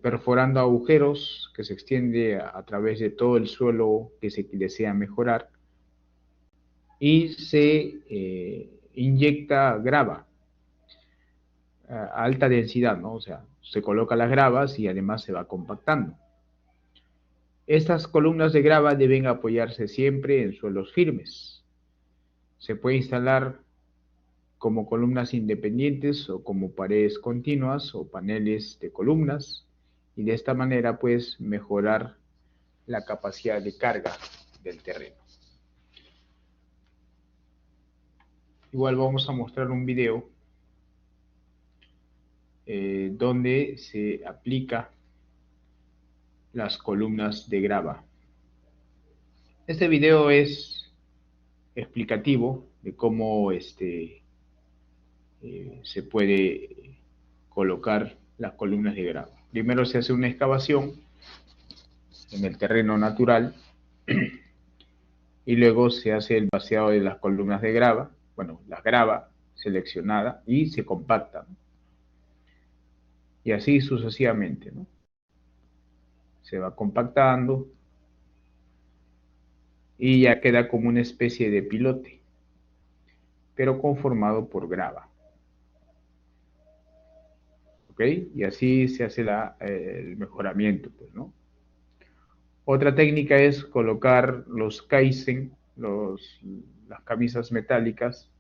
perforando agujeros que se extiende a través de todo el suelo que se desea mejorar y se inyecta grava a alta densidad, ¿no? O sea, se coloca las gravas y además se va compactando. Estas columnas de grava deben apoyarse siempre en suelos firmes. Se puede instalar como columnas independientes o como paredes continuas o paneles de columnas, y de esta manera puedes mejorar la capacidad de carga del terreno. Igual vamos a mostrar un video donde se aplica las columnas de grava. Este video es explicativo de cómo se puede colocar las columnas de grava. Primero se hace una excavación en el terreno natural y luego se hace el vaciado de las columnas de grava, bueno, la grava seleccionada, y se compacta, ¿no? Y así sucesivamente, ¿no? Se va compactando y ya queda como una especie de pilote, pero conformado por grava. ¿Ok? Y así se hace el mejoramiento, pues, ¿no? Otra técnica es colocar los Kaizen, las camisas metálicas,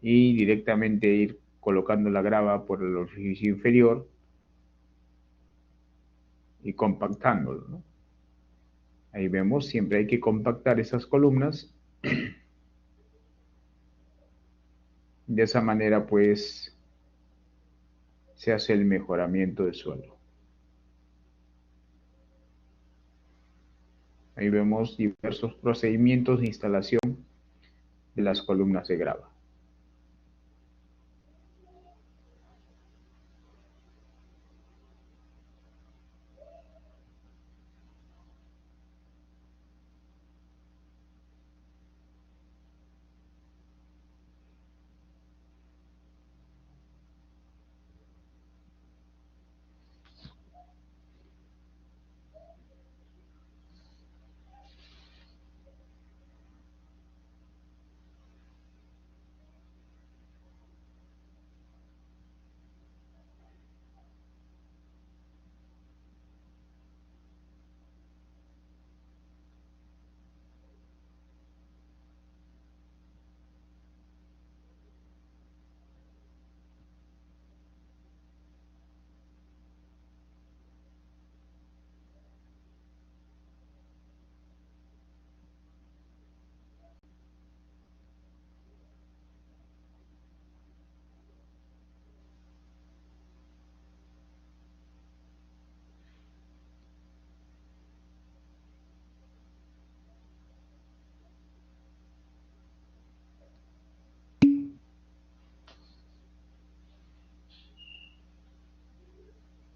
y directamente ir colocando la grava por el orificio inferior y compactándolo, ¿no? Ahí vemos, siempre hay que compactar esas columnas. De esa manera, pues, se hace el mejoramiento del suelo. Ahí vemos diversos procedimientos de instalación de las columnas de grava.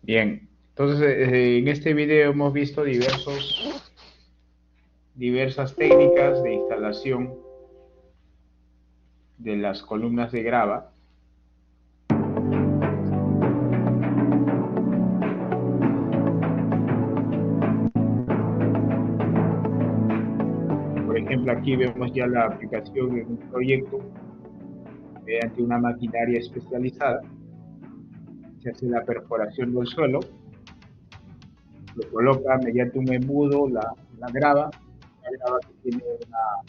Bien, entonces en este video hemos visto diversas técnicas de instalación de las columnas de grava. Por ejemplo, aquí vemos ya la aplicación en un proyecto mediante una maquinaria especializada. Se hace la perforación del suelo, lo coloca mediante un embudo la grava que tiene una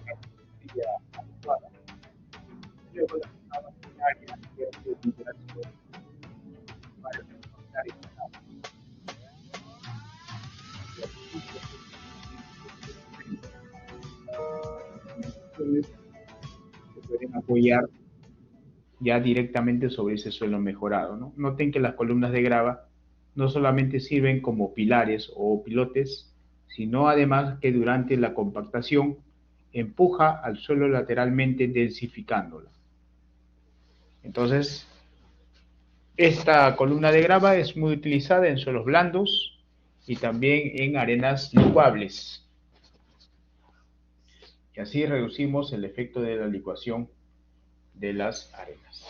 geometría adecuada. Luego la maquinaria ejerce vibración para transportar esta grava. Se pueden apoyar ya directamente sobre ese suelo mejorado, ¿no? Noten que las columnas de grava no solamente sirven como pilares o pilotes, sino además que durante la compactación empuja al suelo lateralmente densificándolo. Entonces, esta columna de grava es muy utilizada en suelos blandos y también en arenas licuables. Y así reducimos el efecto de la licuación de las arenas.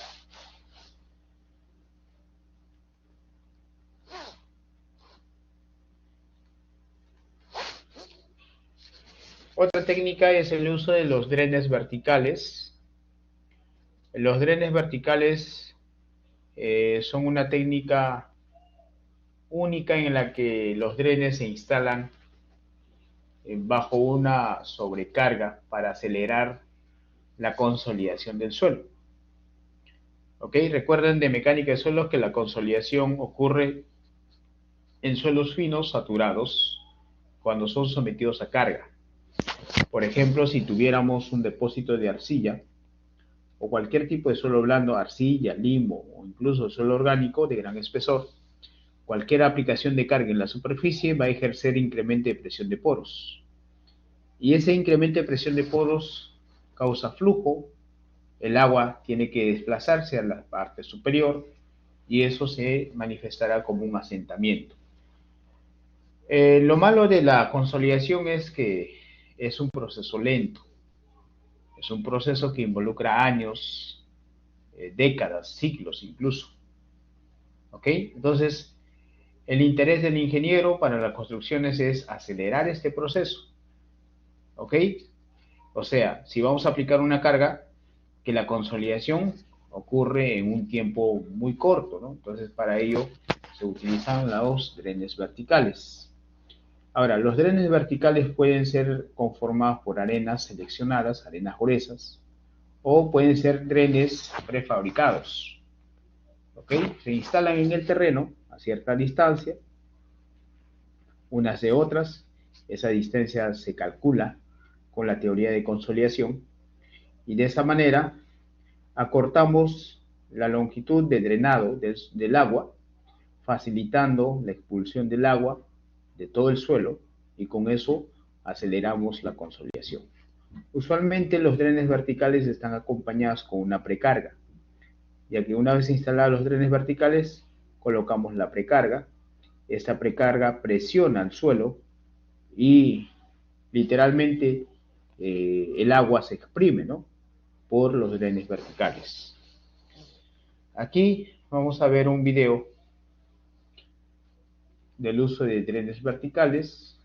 Otra técnica es el uso de los drenes verticales. Los drenes verticales son una técnica única en la que los drenes se instalan bajo una sobrecarga para acelerar la consolidación del suelo. ¿Ok? Recuerden de mecánica de suelos que la consolidación ocurre en suelos finos saturados cuando son sometidos a carga. Por ejemplo, si tuviéramos un depósito de arcilla o cualquier tipo de suelo blando, arcilla, limo o incluso suelo orgánico de gran espesor, cualquier aplicación de carga en la superficie va a ejercer incremento de presión de poros. Y ese incremento de presión de poros causa flujo, el agua tiene que desplazarse a la parte superior y eso se manifestará como un asentamiento. Lo malo de la consolidación es que es un proceso lento, es un proceso que involucra años, décadas, siglos incluso. ¿Ok? Entonces, el interés del ingeniero para las construcciones es acelerar este proceso. ¿Ok? O sea, si vamos a aplicar una carga, que la consolidación ocurre en un tiempo muy corto, ¿no? Entonces, para ello se utilizan los drenes verticales. Ahora, los drenes verticales pueden ser conformados por arenas seleccionadas, arenas gruesas, o pueden ser drenes prefabricados. ¿Ok? Se instalan en el terreno a cierta distancia, unas de otras. Esa distancia se calcula con la teoría de consolidación y de esa manera acortamos la longitud de drenado del agua, facilitando la expulsión del agua de todo el suelo y con eso aceleramos la consolidación. Usualmente los drenes verticales están acompañados con una precarga, ya que una vez instalados los drenes verticales, colocamos la precarga. Esta precarga presiona el suelo y literalmente el agua se exprime, ¿no? Por los drenes verticales. Aquí vamos a ver un video del uso de drenes verticales.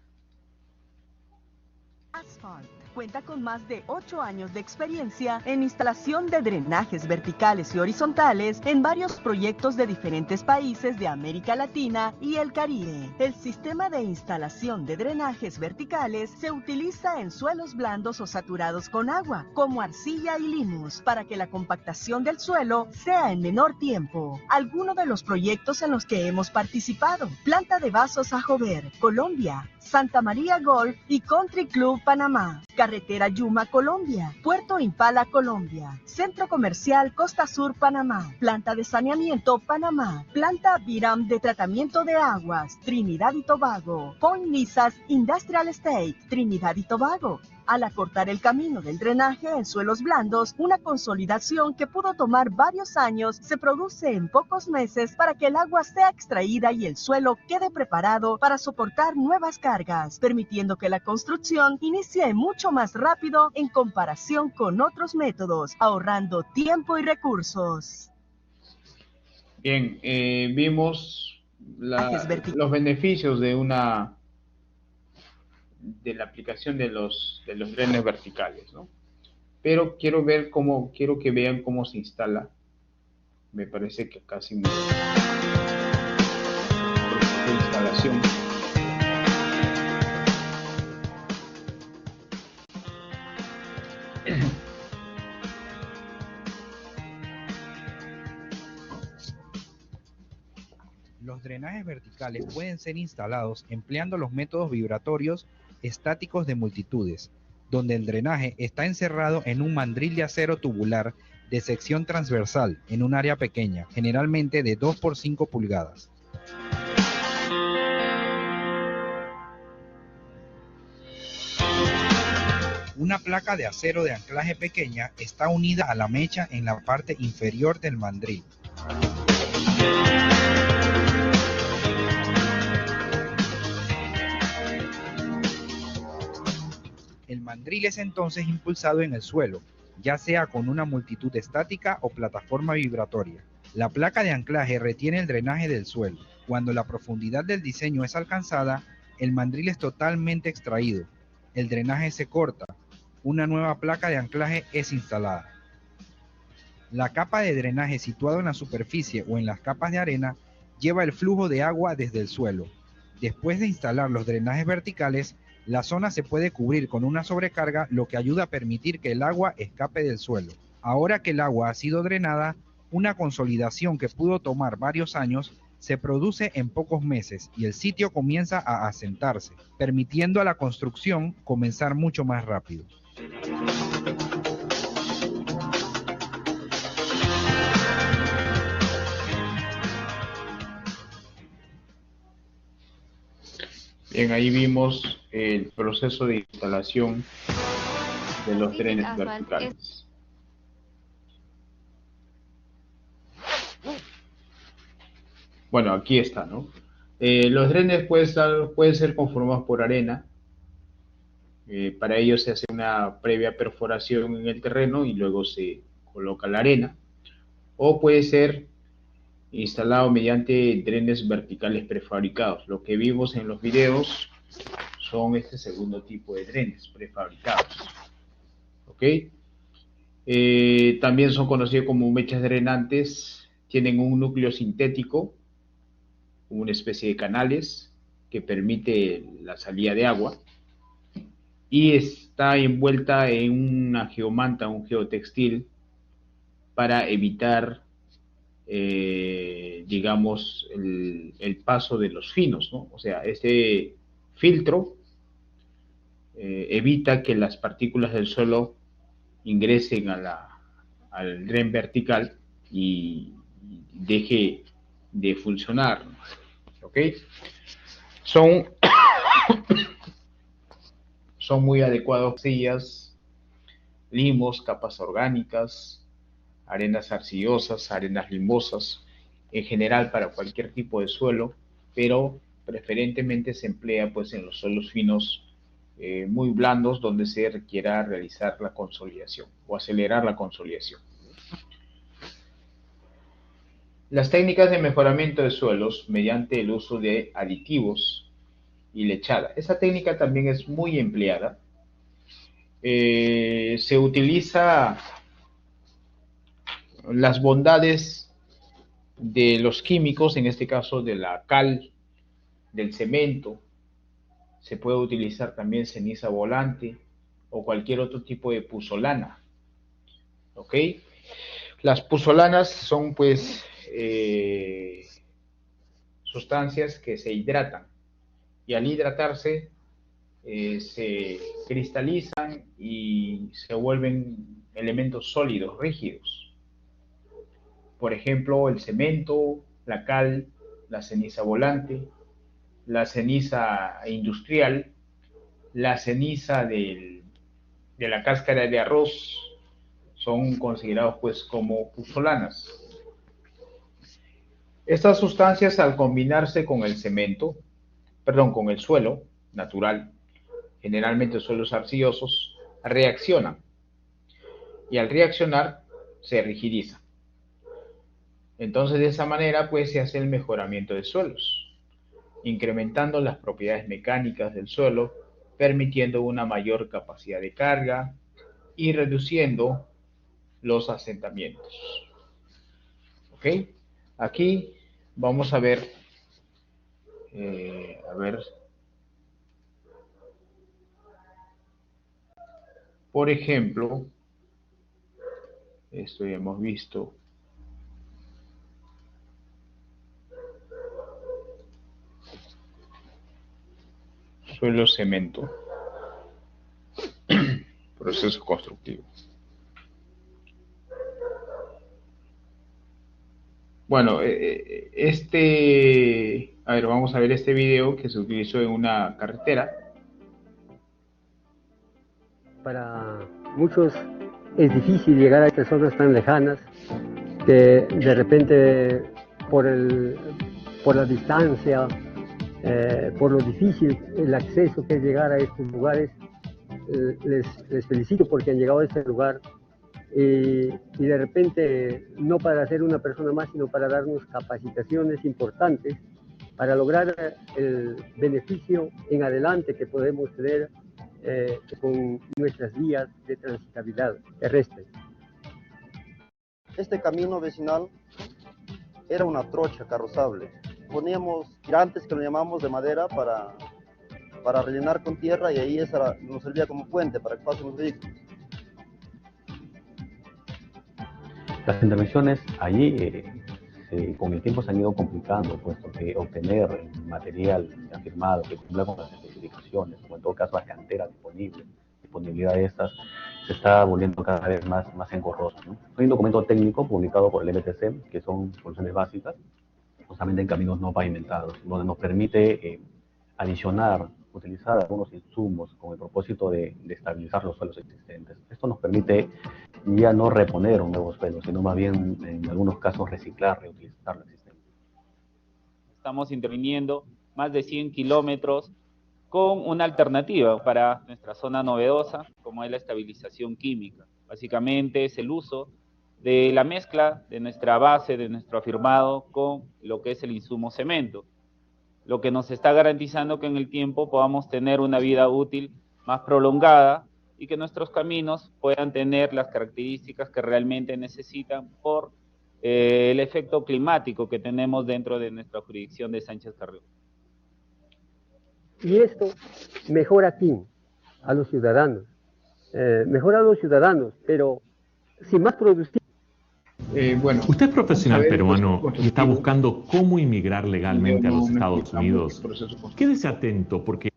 Asphalt cuenta con más de 8 años de experiencia en instalación de drenajes verticales y horizontales en varios proyectos de diferentes países de América Latina y el Caribe. El sistema de instalación de drenajes verticales se utiliza en suelos blandos o saturados con agua, como arcilla y limus, para que la compactación del suelo sea en menor tiempo. Algunos de los proyectos en los que hemos participado: Planta de Vasos Ajover, Colombia; Santa María Golf y Country Club Panamá; Carretera Yuma, Colombia; Puerto Impala, Colombia; Centro Comercial Costa Sur, Panamá; Planta de Saneamiento, Panamá; Planta Viram de Tratamiento de Aguas, Trinidad y Tobago; Point Nisas Industrial Estate, Trinidad y Tobago. Al acortar el camino del drenaje en suelos blandos, una consolidación que pudo tomar varios años se produce en pocos meses para que el agua sea extraída y el suelo quede preparado para soportar nuevas cargas, permitiendo que la construcción inicie mucho más rápido en comparación con otros métodos, ahorrando tiempo y recursos. Bien, vimos los beneficios de la aplicación de los drenes verticales, ¿no? Pero quiero que vean cómo se instala. Me parece que casi muy de instalación. Los drenajes verticales pueden ser instalados empleando los métodos vibratorios estáticos de multitudes, donde el drenaje está encerrado en un mandril de acero tubular de sección transversal en un área pequeña, generalmente de 2 por 5 pulgadas. Una placa de acero de anclaje pequeña está unida a la mecha en la parte inferior del mandril. El mandril es entonces impulsado en el suelo, ya sea con una multitud estática o plataforma vibratoria. La placa de anclaje retiene el drenaje del suelo. Cuando la profundidad del diseño es alcanzada, el mandril es totalmente extraído. El drenaje se corta. Una nueva placa de anclaje es instalada. La capa de drenaje situada en la superficie o en las capas de arena lleva el flujo de agua desde el suelo. Después de instalar los drenajes verticales, La zona se puede cubrir con una sobrecarga, lo que ayuda a permitir que el agua escape del suelo. Ahora que el agua ha sido drenada, una consolidación que pudo tomar varios años se produce en pocos meses y el sitio comienza a asentarse, permitiendo a la construcción comenzar mucho más rápido. Bien, ahí vimos el proceso de instalación de los drenes verticales. Bueno, aquí está, ¿no? Los drenes pueden ser conformados por arena. Para ello se hace una previa perforación en el terreno y luego se coloca la arena. O puede ser instalado mediante drenes verticales prefabricados. Lo que vimos en los videos son este segundo tipo de drenes prefabricados. ¿Ok? También son conocidos como mechas drenantes. Tienen un núcleo sintético, una especie de canales que permite la salida de agua y está envuelta en una geomanta, un geotextil, para evitar digamos, el paso de los finos, ¿no? O sea, este filtro evita que las partículas del suelo ingresen al dren vertical y deje de funcionar, ¿ok? Son muy adecuados sillas, limos, capas orgánicas, arenas arcillosas, arenas limosas, en general para cualquier tipo de suelo, pero preferentemente se emplea pues en los suelos finos muy blandos donde se requiera realizar la consolidación o acelerar la consolidación. Las técnicas de mejoramiento de suelos mediante el uso de aditivos y lechada. Esa técnica también es muy empleada. Se utiliza las bondades de los químicos, en este caso de la cal, del cemento. Se puede utilizar también ceniza volante o cualquier otro tipo de puzolana. ¿Ok? Las puzolanas son pues sustancias que se hidratan y al hidratarse se cristalizan y se vuelven elementos sólidos, rígidos. Por ejemplo, el cemento, la cal, la ceniza volante, la ceniza industrial, la ceniza de la cáscara de arroz, son considerados pues como puzolanas. Estas sustancias al combinarse con el con el suelo natural, generalmente suelos arcillosos, reaccionan y al reaccionar se rigidizan. Entonces de esa manera pues se hace el mejoramiento de suelos, incrementando las propiedades mecánicas del suelo, permitiendo una mayor capacidad de carga y reduciendo los asentamientos. ¿Ok? Aquí vamos a ver, por ejemplo, esto ya hemos visto. Suelo cemento. Proceso constructivo. Bueno, vamos a ver este video que se utilizó en una carretera. Para muchos es difícil llegar a estas zonas tan lejanas que de repente por la distancia, por lo difícil el acceso que es llegar a estos lugares, les felicito porque han llegado a este lugar y de repente no para ser una persona más, sino para darnos capacitaciones importantes para lograr el beneficio en adelante que podemos tener con nuestras vías de transitabilidad terrestre. Este camino vecinal era una trocha carrozable. Poníamos tirantes que lo llamamos de madera para para rellenar con tierra y ahí esa nos servía como puente para que pasen los vehículos. Las intervenciones allí con el tiempo se han ido complicando, puesto que obtener material afirmado que cumpla con las especificaciones, o en todo caso la cantera disponibilidad de estas, se está volviendo cada vez más engorroso, ¿no? Hay un documento técnico publicado por el MTC, que son soluciones básicas, justamente en caminos no pavimentados, donde nos permite utilizar algunos insumos con el propósito de estabilizar los suelos existentes. Esto nos permite ya no reponer un nuevo suelo, sino más bien en algunos casos reciclar, reutilizar lo existente. Estamos interviniendo más de 100 kilómetros con una alternativa para nuestra zona novedosa, como es la estabilización química. Básicamente es el uso de la mezcla de nuestra base, de nuestro afirmado, con lo que es el insumo cemento, lo que nos está garantizando que en el tiempo podamos tener una vida útil más prolongada y que nuestros caminos puedan tener las características que realmente necesitan por el efecto climático que tenemos dentro de nuestra jurisdicción de Sánchez Carrión. Y esto mejora aquí a los ciudadanos, pero sin más productividad. Bueno, usted es profesional peruano y está buscando cómo inmigrar legalmente a los Estados Unidos. Quédese atento porque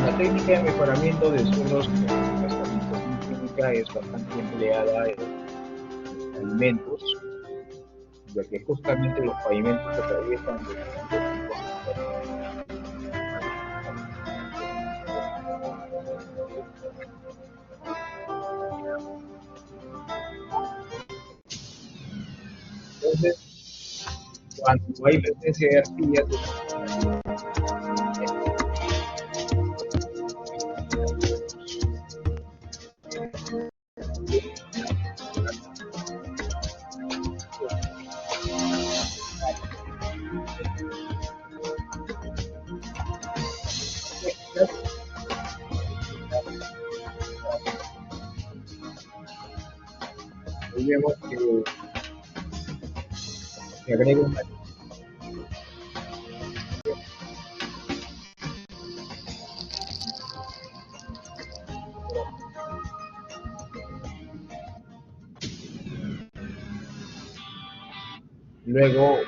la técnica de mejoramiento de suelos con estabilización química es bastante empleada en alimentos, ya que justamente los pavimentos se atraviesan de entonces, cuando hay presencia de arcillas, vemos que se agrega un luego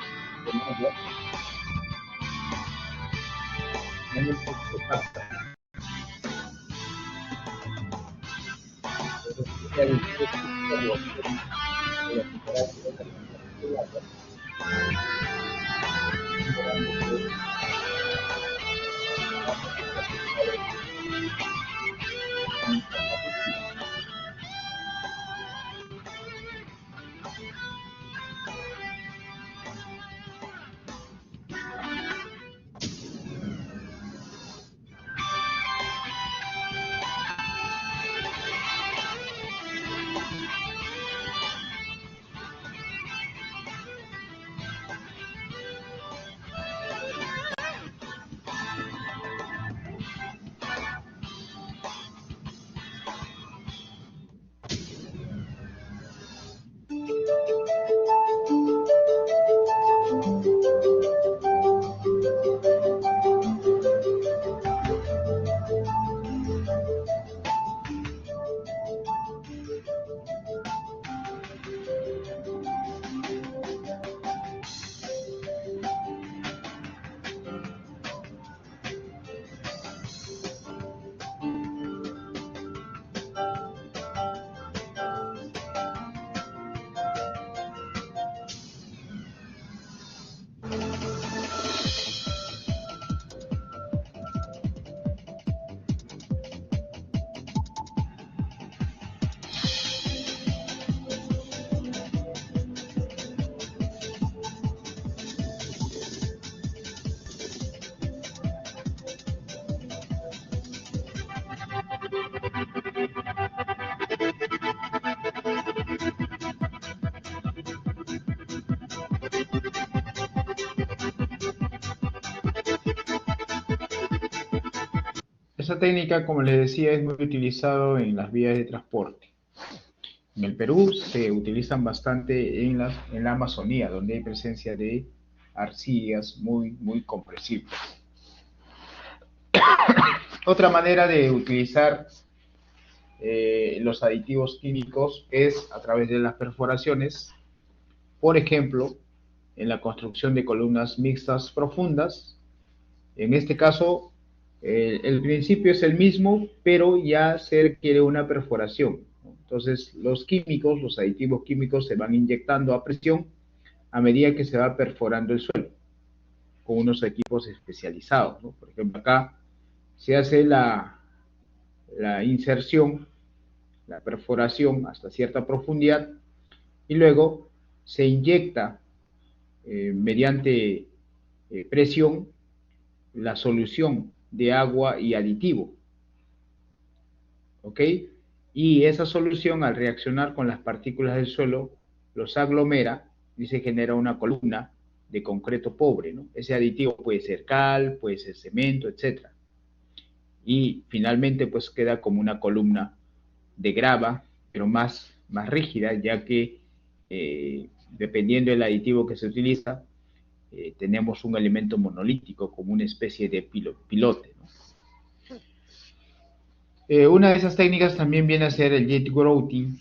Esa técnica, como les decía, es muy utilizada en las vías de transporte. En el Perú se utilizan bastante en la Amazonía, donde hay presencia de arcillas muy compresibles. Otra manera de utilizar los aditivos químicos es a través de las perforaciones, por ejemplo, en la construcción de columnas mixtas profundas. En este caso, el principio es el mismo, pero ya se requiere una perforación. Entonces, los químicos, los aditivos químicos se van inyectando a presión a medida que se va perforando el suelo, con unos equipos especializados, ¿no? Por ejemplo, acá se hace la inserción, la perforación hasta cierta profundidad, y luego se inyecta mediante presión la solución de agua y aditivo, ¿ok? Y esa solución, al reaccionar con las partículas del suelo, los aglomera y se genera una columna de concreto pobre, ¿no? Ese aditivo puede ser cal, puede ser cemento, etc. Y finalmente pues queda como una columna de grava, pero más rígida, ya que dependiendo del aditivo que se utiliza, tenemos un elemento monolítico como una especie de pilote, ¿no? Una de esas técnicas también viene a ser el jet grouting,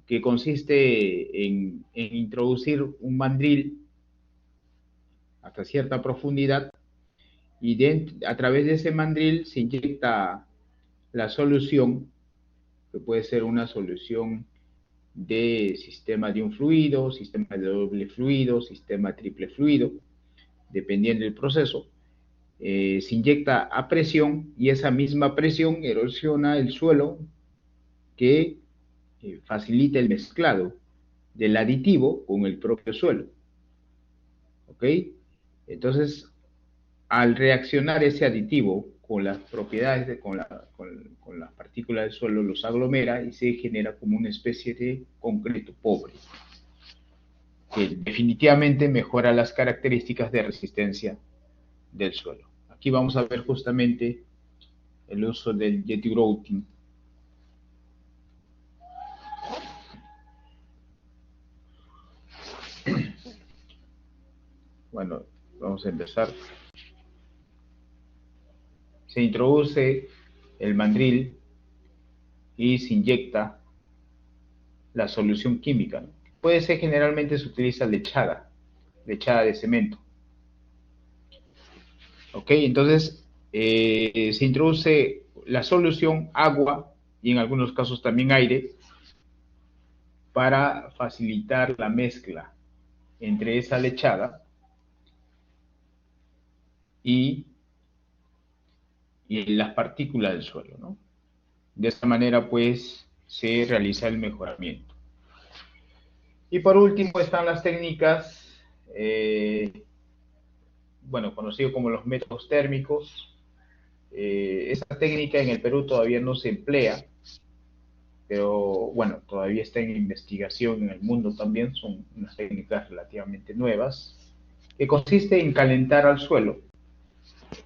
que consiste en introducir un mandril hasta cierta profundidad y a través de ese mandril se inyecta la solución, que puede ser una solución de sistema de un fluido, sistema de doble fluido, sistema triple fluido, dependiendo del proceso. Se inyecta a presión y esa misma presión erosiona el suelo, que facilita el mezclado del aditivo con el propio suelo. ¿Ok? Entonces, al reaccionar ese aditivo con las propiedades, con las partículas del suelo, los aglomera y se genera como una especie de concreto pobre, que definitivamente mejora las características de resistencia del suelo. Aquí vamos a ver justamente el uso del jet grouting. Bueno, vamos a empezar. Se introduce el mandril y se inyecta la solución química, ¿no? Puede ser, generalmente se utiliza lechada de cemento. Ok, entonces se introduce la solución, agua y en algunos casos también aire, para facilitar la mezcla entre esa lechada y las partículas del suelo, ¿no? De esta manera, pues, se realiza el mejoramiento. Y por último están las técnicas, bueno, conocido como los métodos térmicos. Esta técnica en el Perú todavía no se emplea, pero bueno, todavía está en investigación en el mundo también. Son unas técnicas relativamente nuevas, que consiste en calentar al suelo,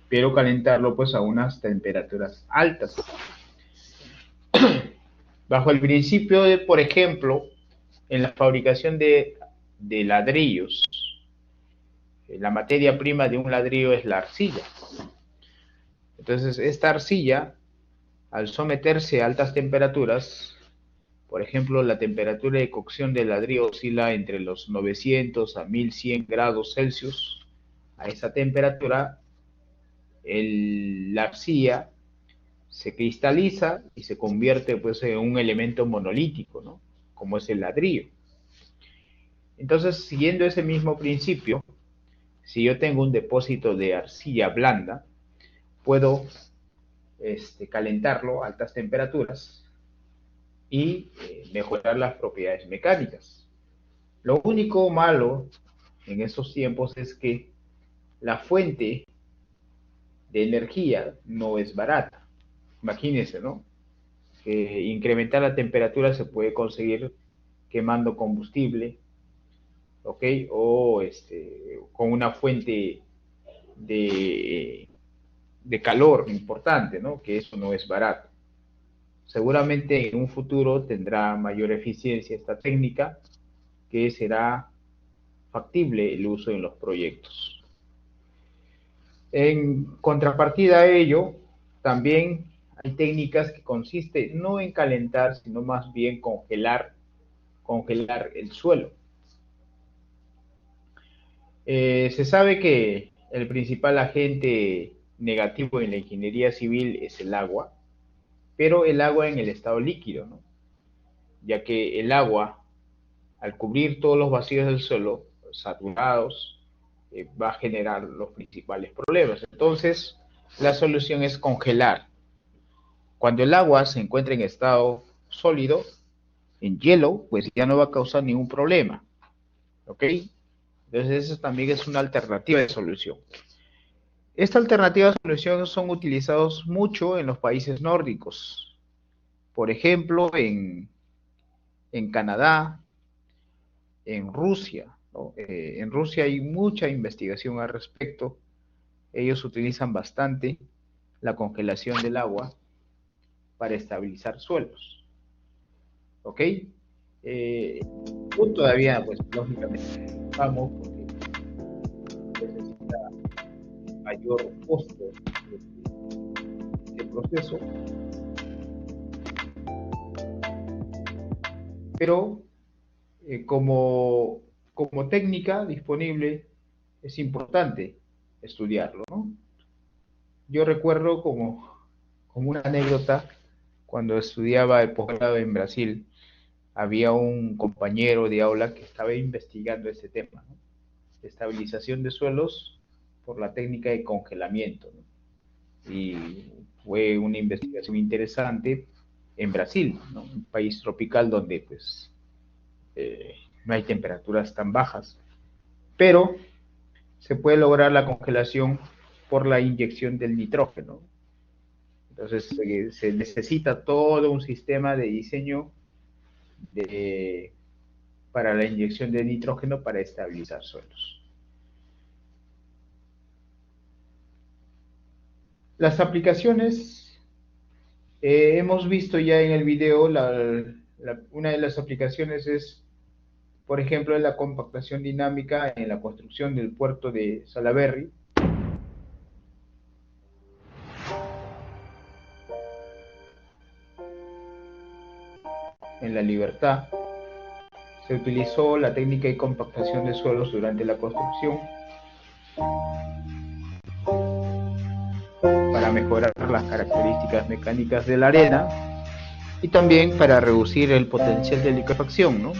pero calentarlo pues a unas temperaturas altas. Bajo el principio de, por ejemplo, en la fabricación de ladrillos, la materia prima de un ladrillo es la arcilla. Entonces, esta arcilla, al someterse a altas temperaturas, por ejemplo, la temperatura de cocción del ladrillo oscila entre los 900 a 1100 grados Celsius. A esa temperatura, la arcilla se cristaliza y se convierte pues en un elemento monolítico, ¿no? Como es el ladrillo. Entonces, siguiendo ese mismo principio, si yo tengo un depósito de arcilla blanda, puedo calentarlo a altas temperaturas y mejorar las propiedades mecánicas. Lo único malo en estos tiempos es que la fuente de energía no es barata. Imagínense, ¿no? Que incrementar la temperatura se puede conseguir quemando combustible, ¿ok? O con una fuente de de calor importante, ¿no? Que eso no es barato. Seguramente en un futuro tendrá mayor eficiencia esta técnica, que será factible el uso en los proyectos. En contrapartida a ello, también hay técnicas que consisten no en calentar, sino más bien congelar el suelo. Se sabe que el principal agente negativo en la ingeniería civil es el agua, pero el agua en el estado líquido, ¿no? Ya que el agua, al cubrir todos los vacíos del suelo, saturados, va a generar los principales problemas. Entonces, la solución es congelar. Cuando el agua se encuentra en estado sólido, en hielo, pues ya no va a causar ningún problema. ¿Ok? Entonces, eso también es una alternativa de solución. Esta alternativa de solución son utilizados mucho en los países nórdicos. Por ejemplo, en Canadá, en Rusia, ¿no? En Rusia hay mucha investigación al respecto. Ellos utilizan bastante la congelación del agua para estabilizar suelos. ¿Ok? Todavía, pues, lógicamente, vamos porque necesita mayor costo de proceso. Pero como técnica disponible es importante estudiarlo, ¿no? Yo recuerdo como una anécdota, cuando estudiaba el posgrado en Brasil, había un compañero de aula que estaba investigando ese tema, ¿no? Estabilización de suelos por la técnica de congelamiento, ¿no? Y fue una investigación interesante en Brasil, ¿no? Un país tropical donde pues no hay temperaturas tan bajas, pero se puede lograr la congelación por la inyección del nitrógeno. Entonces se necesita todo un sistema de diseño para la inyección de nitrógeno para estabilizar suelos. Las aplicaciones, hemos visto ya en el video, una de las aplicaciones es, por ejemplo, la compactación dinámica en la construcción del puerto de Salaberry. En La Libertad se utilizó la técnica de compactación de suelos durante la construcción para mejorar las características mecánicas de la arena y también para reducir el potencial de liquefacción, ¿no?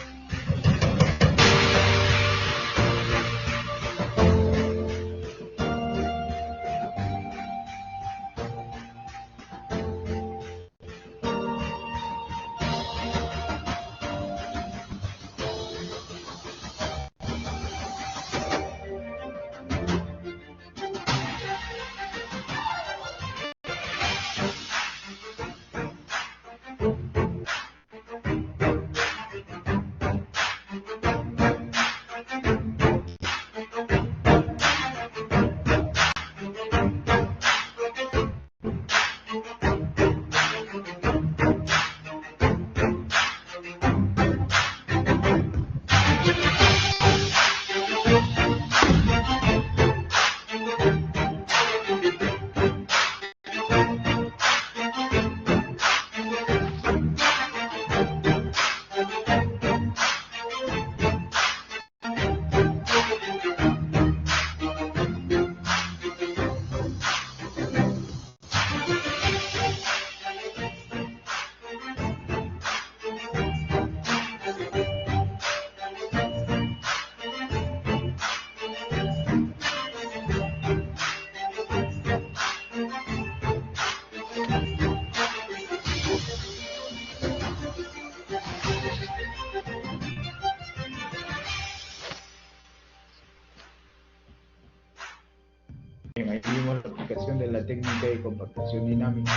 Ahí vimos la aplicación de la técnica de compactación dinámica.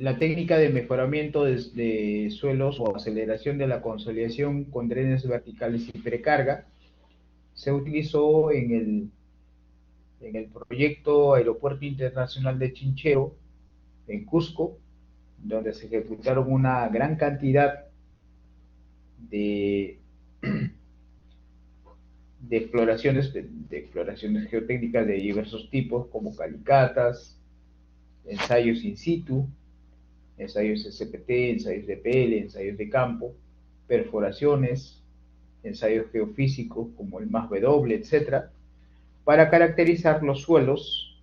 la técnica de mejoramiento de suelos o aceleración de la consolidación con drenes verticales y precarga se utilizó en el proyecto Aeropuerto Internacional de Chinchero, en Cusco, donde se ejecutaron una gran cantidad de exploraciones geotécnicas de diversos tipos, como calicatas, ensayos in situ, ensayos SPT, ensayos de PL, ensayos de campo, perforaciones, ensayos geofísicos como el MASW, etc., para caracterizar los suelos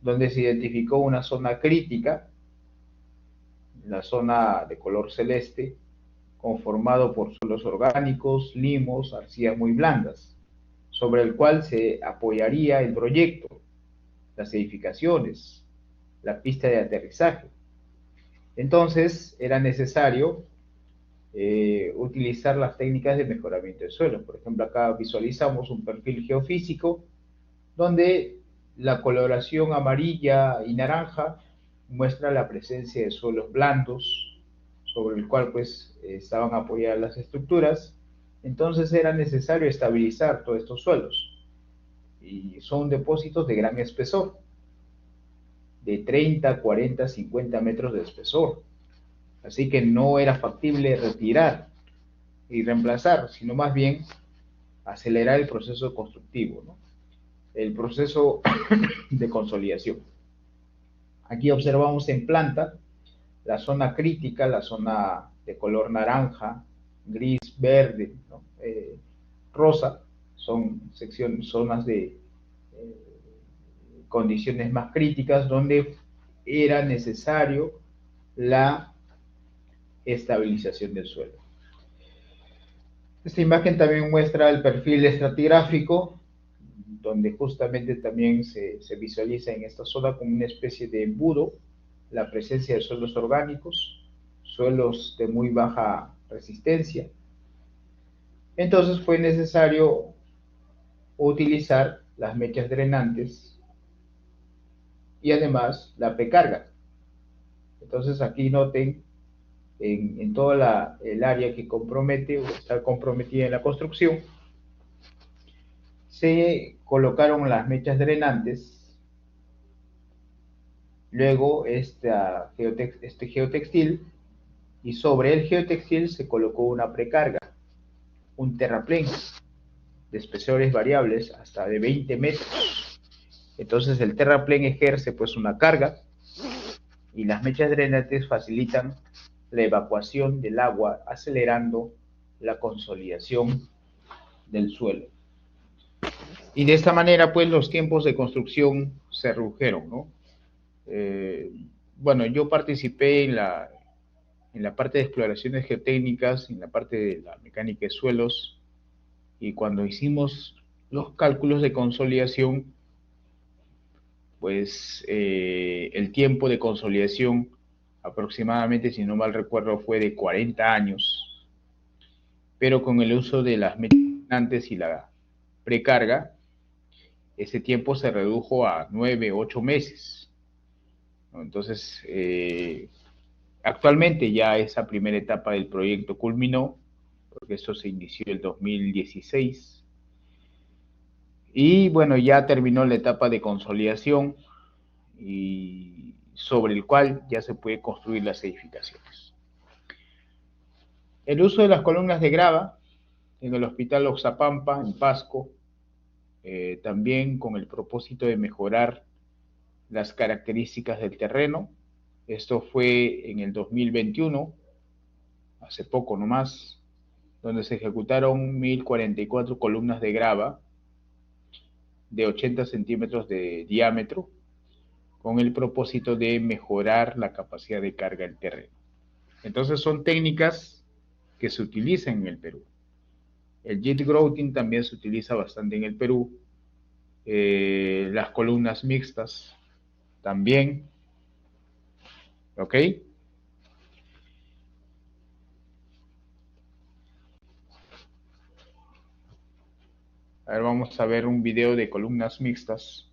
donde se identificó una zona crítica, la zona de color celeste, conformado por suelos orgánicos, limos, arcillas muy blandas, sobre el cual se apoyaría el proyecto, las edificaciones, la pista de aterrizaje. Entonces, era necesario utilizar las técnicas de mejoramiento de suelos. Por ejemplo, acá visualizamos un perfil geofísico donde la coloración amarilla y naranja muestra la presencia de suelos blandos sobre el cual pues estaban apoyadas las estructuras. Entonces era necesario estabilizar todos estos suelos, y son depósitos de gran espesor, de 30, 40, 50 metros de espesor. Así que no era factible retirar y reemplazar, sino más bien acelerar el proceso constructivo, ¿no? El proceso de consolidación. Aquí observamos en planta la zona crítica, la zona de color naranja, gris, verde, ¿no? Rosa, son zonas de condiciones más críticas donde era necesario la estabilización del suelo. Esta imagen también muestra el perfil estratigráfico, donde justamente también se visualiza en esta zona como una especie de embudo la presencia de suelos orgánicos, suelos de muy baja resistencia. Entonces fue necesario utilizar las mechas drenantes y además la precarga. Entonces aquí noten en toda el área que compromete o está comprometida en la construcción, se colocaron las mechas drenantes, luego este geotextil, y sobre el geotextil se colocó una precarga, un terraplén de espesores variables hasta de 20 metros. Entonces el terraplén ejerce pues una carga y las mechas drenantes facilitan la evacuación del agua, acelerando la consolidación del suelo. Y de esta manera, pues, los tiempos de construcción se redujeron, ¿no? Bueno, yo participé en la parte de exploraciones geotécnicas, en la parte de la mecánica de suelos, y cuando hicimos los cálculos de consolidación, pues el tiempo de consolidación aproximadamente, si no mal recuerdo, fue de 40 años, pero con el uso de las mechas drenantes y la precarga, ese tiempo se redujo a 9, 8 meses. Entonces, actualmente ya esa primera etapa del proyecto culminó, porque esto se inició en el 2016, y bueno, ya terminó la etapa de consolidación, y sobre el cual ya se puede construir las edificaciones. El uso de las columnas de grava en el Hospital Oxapampa, en Pasco, también con el propósito de mejorar las características del terreno. Esto fue en el 2021, hace poco nomás, donde se ejecutaron 1044 columnas de grava de 80 centímetros de diámetro, con el propósito de mejorar la capacidad de carga del terreno. Entonces son técnicas que se utilizan en el Perú. El jet grouting también se utiliza bastante en el Perú. Las columnas mixtas también. ¿Ok? A ver, vamos a ver un video de columnas mixtas.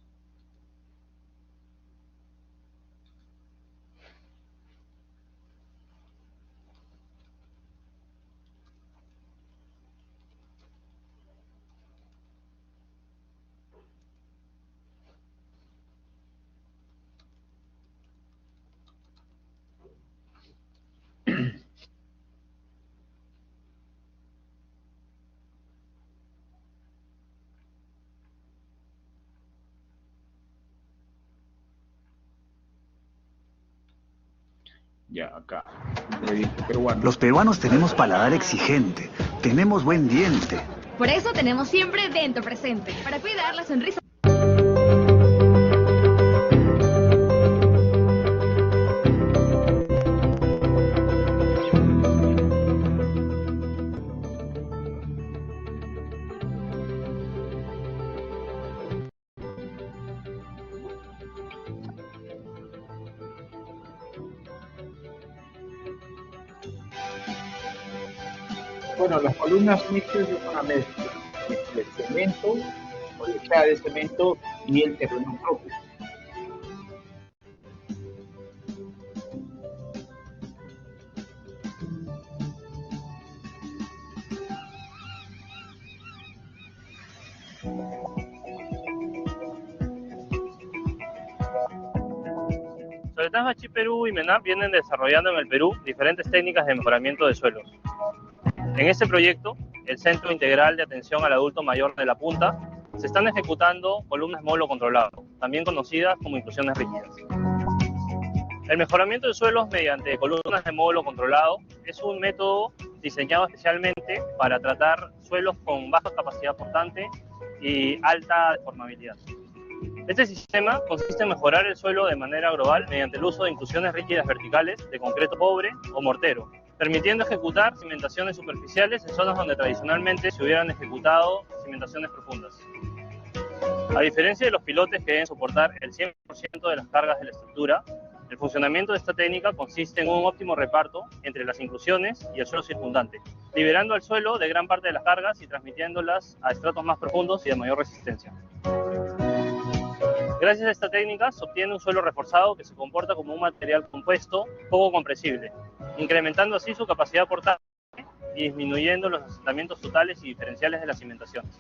Ya, acá. Peruano. Los peruanos tenemos paladar exigente, tenemos buen diente. Por eso tenemos siempre Dento presente, para cuidar la sonrisa. Bueno, las columnas mixtas es una mezcla entre el cemento o lechada de cemento y el terreno propio. Soletanz Bachí Perú y MENAP vienen desarrollando en el Perú diferentes técnicas de mejoramiento de suelos. En este proyecto, el Centro Integral de Atención al Adulto Mayor de La Punta, se están ejecutando columnas módulo controlado, también conocidas como inclusiones rígidas. El mejoramiento de suelos mediante columnas de módulo controlado es un método diseñado especialmente para tratar suelos con baja capacidad portante y alta deformabilidad. Este sistema consiste en mejorar el suelo de manera global mediante el uso de inclusiones rígidas verticales de concreto pobre o mortero, permitiendo ejecutar cimentaciones superficiales en zonas donde tradicionalmente se hubieran ejecutado cimentaciones profundas. A diferencia de los pilotes que deben soportar el 100% de las cargas de la estructura, el funcionamiento de esta técnica consiste en un óptimo reparto entre las inclusiones y el suelo circundante, liberando al suelo de gran parte de las cargas y transmitiéndolas a estratos más profundos y de mayor resistencia. Gracias a esta técnica se obtiene un suelo reforzado que se comporta como un material compuesto poco compresible, incrementando así su capacidad portante y disminuyendo los asentamientos totales y diferenciales de las cimentaciones.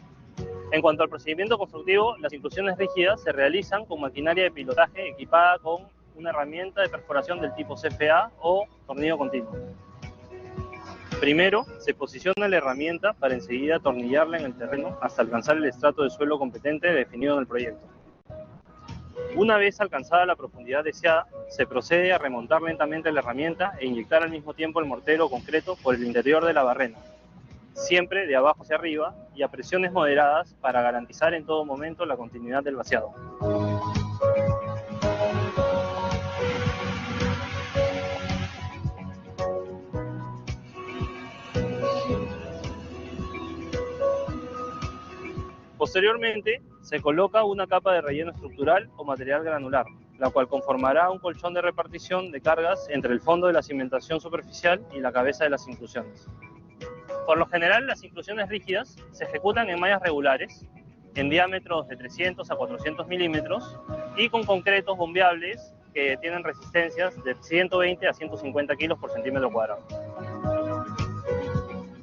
En cuanto al procedimiento constructivo, las inclusiones rígidas se realizan con maquinaria de pilotaje equipada con una herramienta de perforación del tipo CFA o tornillo continuo. Primero, se posiciona la herramienta para enseguida atornillarla en el terreno hasta alcanzar el estrato de suelo competente definido en el proyecto. Una vez alcanzada la profundidad deseada, se procede a remontar lentamente la herramienta e inyectar al mismo tiempo el mortero concreto por el interior de la barrena, siempre de abajo hacia arriba y a presiones moderadas para garantizar en todo momento la continuidad del vaciado. Posteriormente, se coloca una capa de relleno estructural o material granular, la cual conformará un colchón de repartición de cargas entre el fondo de la cimentación superficial y la cabeza de las inclusiones. Por lo general, las inclusiones rígidas se ejecutan en mallas regulares, en diámetros de 300 a 400 milímetros y con concretos bombeables que tienen resistencias de 120 a 150 kilos por centímetro cuadrado.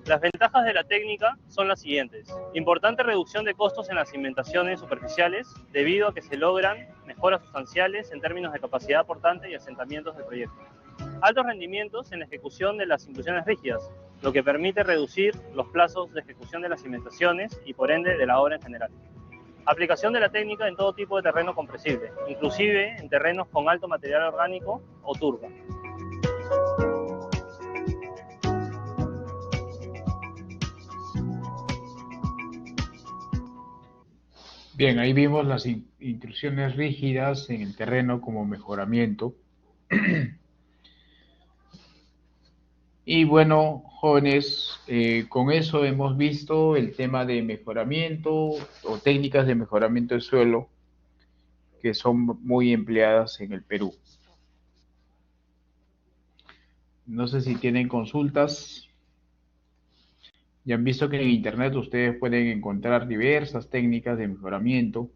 Las ventajas de la técnica son las siguientes. Importante reducción de costos en las cimentaciones superficiales debido a que se logran mejoras sustanciales en términos de capacidad portante y asentamientos del proyecto. Altos rendimientos en la ejecución de las inclusiones rígidas, lo que permite reducir los plazos de ejecución de las cimentaciones y por ende de la obra en general. Aplicación de la técnica en todo tipo de terreno compresible, inclusive en terrenos con alto material orgánico o turba. Bien, ahí vimos las intrusiones rígidas en el terreno como mejoramiento. Y bueno, jóvenes, con eso hemos visto el tema de mejoramiento o técnicas de mejoramiento del suelo que son muy empleadas en el Perú. No sé si tienen consultas. Ya han visto que en Internet ustedes pueden encontrar diversas técnicas de mejoramiento.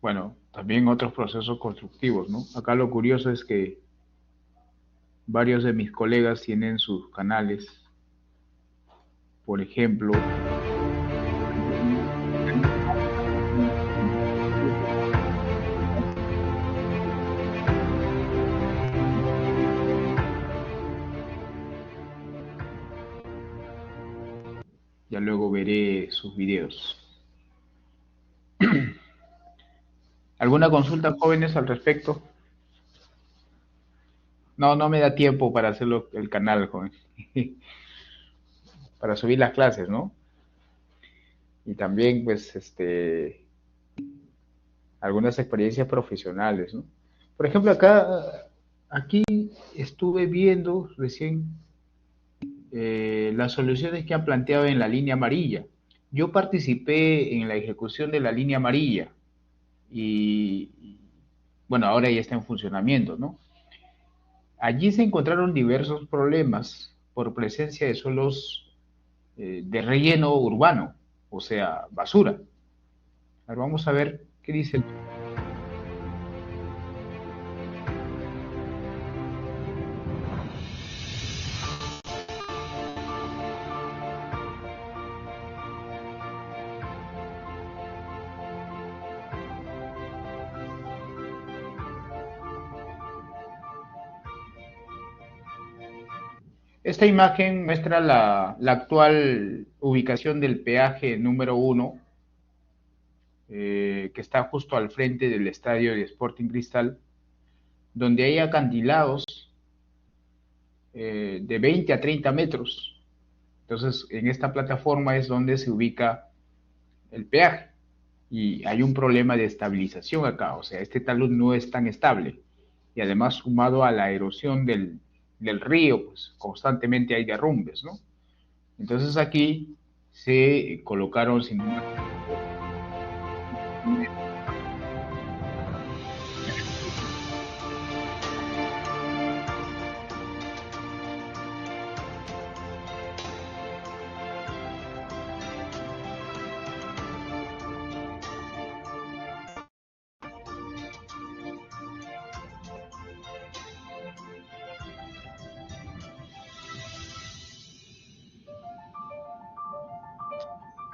Bueno, también otros procesos constructivos, ¿no? Acá lo curioso es que varios de mis colegas tienen sus canales. Por ejemplo, ya luego veré sus videos. ¿Alguna consulta, jóvenes, al respecto? No, no me da tiempo para hacerlo el canal, joven. Para subir las clases, ¿no? Y también, pues, algunas experiencias profesionales, ¿no? Por ejemplo, aquí estuve viendo recién las soluciones que han planteado en la línea amarilla. Yo participé en la ejecución de la línea amarilla y, bueno, ahora ya está en funcionamiento, ¿no? Allí se encontraron diversos problemas por presencia de suelos de relleno urbano, o sea, basura. Ahora vamos a ver qué dice. Esta imagen muestra la actual ubicación del peaje número 1, que está justo al frente del estadio de Sporting Cristal, donde hay acantilados de 20 a 30 metros. Entonces, en esta plataforma es donde se ubica el peaje. Y hay un problema de estabilización acá, o sea, este talud no es tan estable. Y además, sumado a la erosión del río, pues constantemente hay derrumbes, ¿no? Entonces aquí se colocaron sin duda.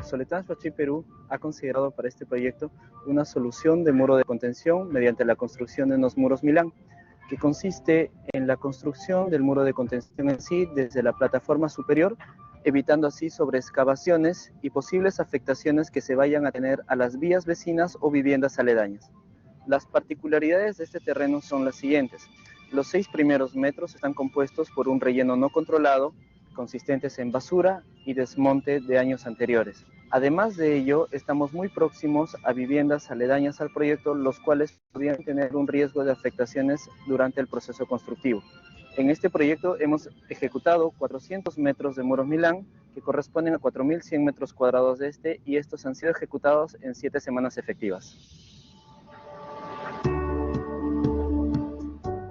Soletrans Huachí Perú ha considerado para este proyecto una solución de muro de contención mediante la construcción de unos muros Milán, que consiste en la construcción del muro de contención en sí desde la plataforma superior, evitando así sobreexcavaciones y posibles afectaciones que se vayan a tener a las vías vecinas o viviendas aledañas. Las particularidades de este terreno son las siguientes. Los 6 primeros metros están compuestos por un relleno no controlado, consistentes en basura y desmonte de años anteriores. Además de ello, estamos muy próximos a viviendas aledañas al proyecto, los cuales podrían tener un riesgo de afectaciones durante el proceso constructivo. En este proyecto hemos ejecutado 400 metros de muros Milán, que corresponden a 4.100 metros cuadrados de este, y estos han sido ejecutados en 7 semanas efectivas.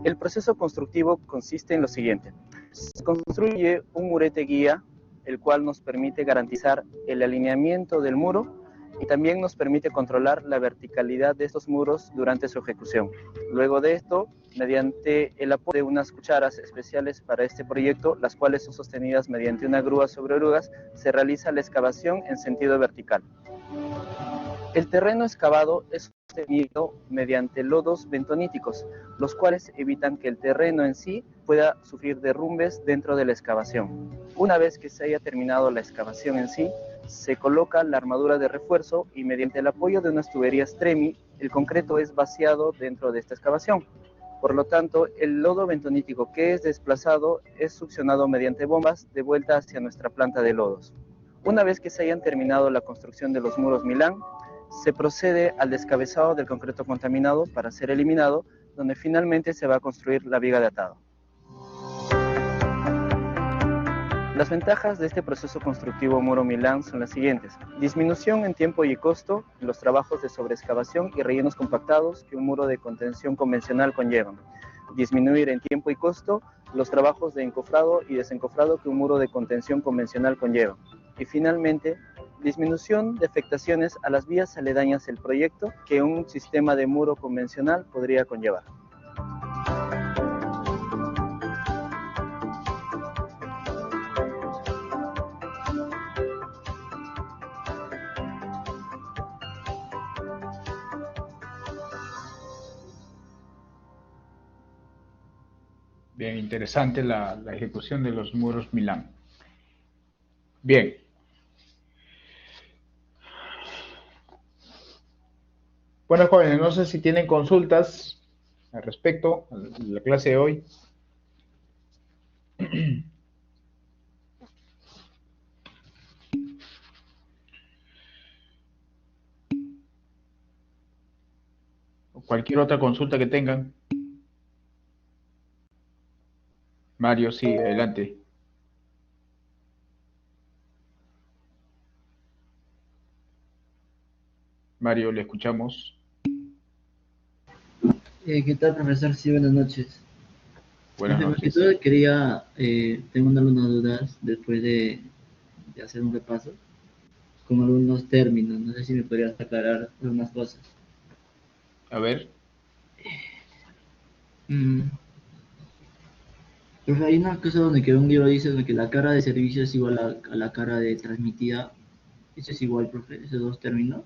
El proceso constructivo consiste en lo siguiente. Se construye un murete guía, el cual nos permite garantizar el alineamiento del muro y también nos permite controlar la verticalidad de estos muros durante su ejecución. Luego de esto, mediante el apoyo de unas cucharas especiales para este proyecto, las cuales son sostenidas mediante una grúa sobre orugas, se realiza la excavación en sentido vertical. El terreno excavado es sostenido mediante lodos bentoníticos, los cuales evitan que el terreno en sí pueda sufrir derrumbes dentro de la excavación. Una vez que se haya terminado la excavación en sí, se coloca la armadura de refuerzo y mediante el apoyo de unas tuberías TREMI, el concreto es vaciado dentro de esta excavación. Por lo tanto, el lodo bentonítico que es desplazado es succionado mediante bombas de vuelta hacia nuestra planta de lodos. Una vez que se hayan terminado la construcción de los muros Milán, se procede al descabezado del concreto contaminado para ser eliminado, donde finalmente se va a construir la viga de atado. Las ventajas de este proceso constructivo muro Milán son las siguientes. Disminución en tiempo y costo en los trabajos de sobreexcavación y rellenos compactados que un muro de contención convencional conllevan. Disminuir en tiempo y costo los trabajos de encofrado y desencofrado que un muro de contención convencional conlleva. Y finalmente, disminución de afectaciones a las vías aledañas del proyecto que un sistema de muro convencional podría conllevar. Bien, interesante la ejecución de los muros Milán. Bien. Bueno, jóvenes, no sé si tienen consultas al respecto a la clase de hoy. O cualquier otra consulta que tengan. Mario, sí, adelante. Mario, le escuchamos. ¿Qué tal, profesor? Sí, buenas noches. Buenas Más que noches. todo quería, tengo algunas dudas después de hacer un repaso con algunos términos. No sé si me podrías aclarar algunas cosas. A ver. Profe, hay una cosa donde que un libro dice donde que la carga de servicio es igual a la carga de transmitida. ¿Eso es igual, profe? ¿Esos dos términos?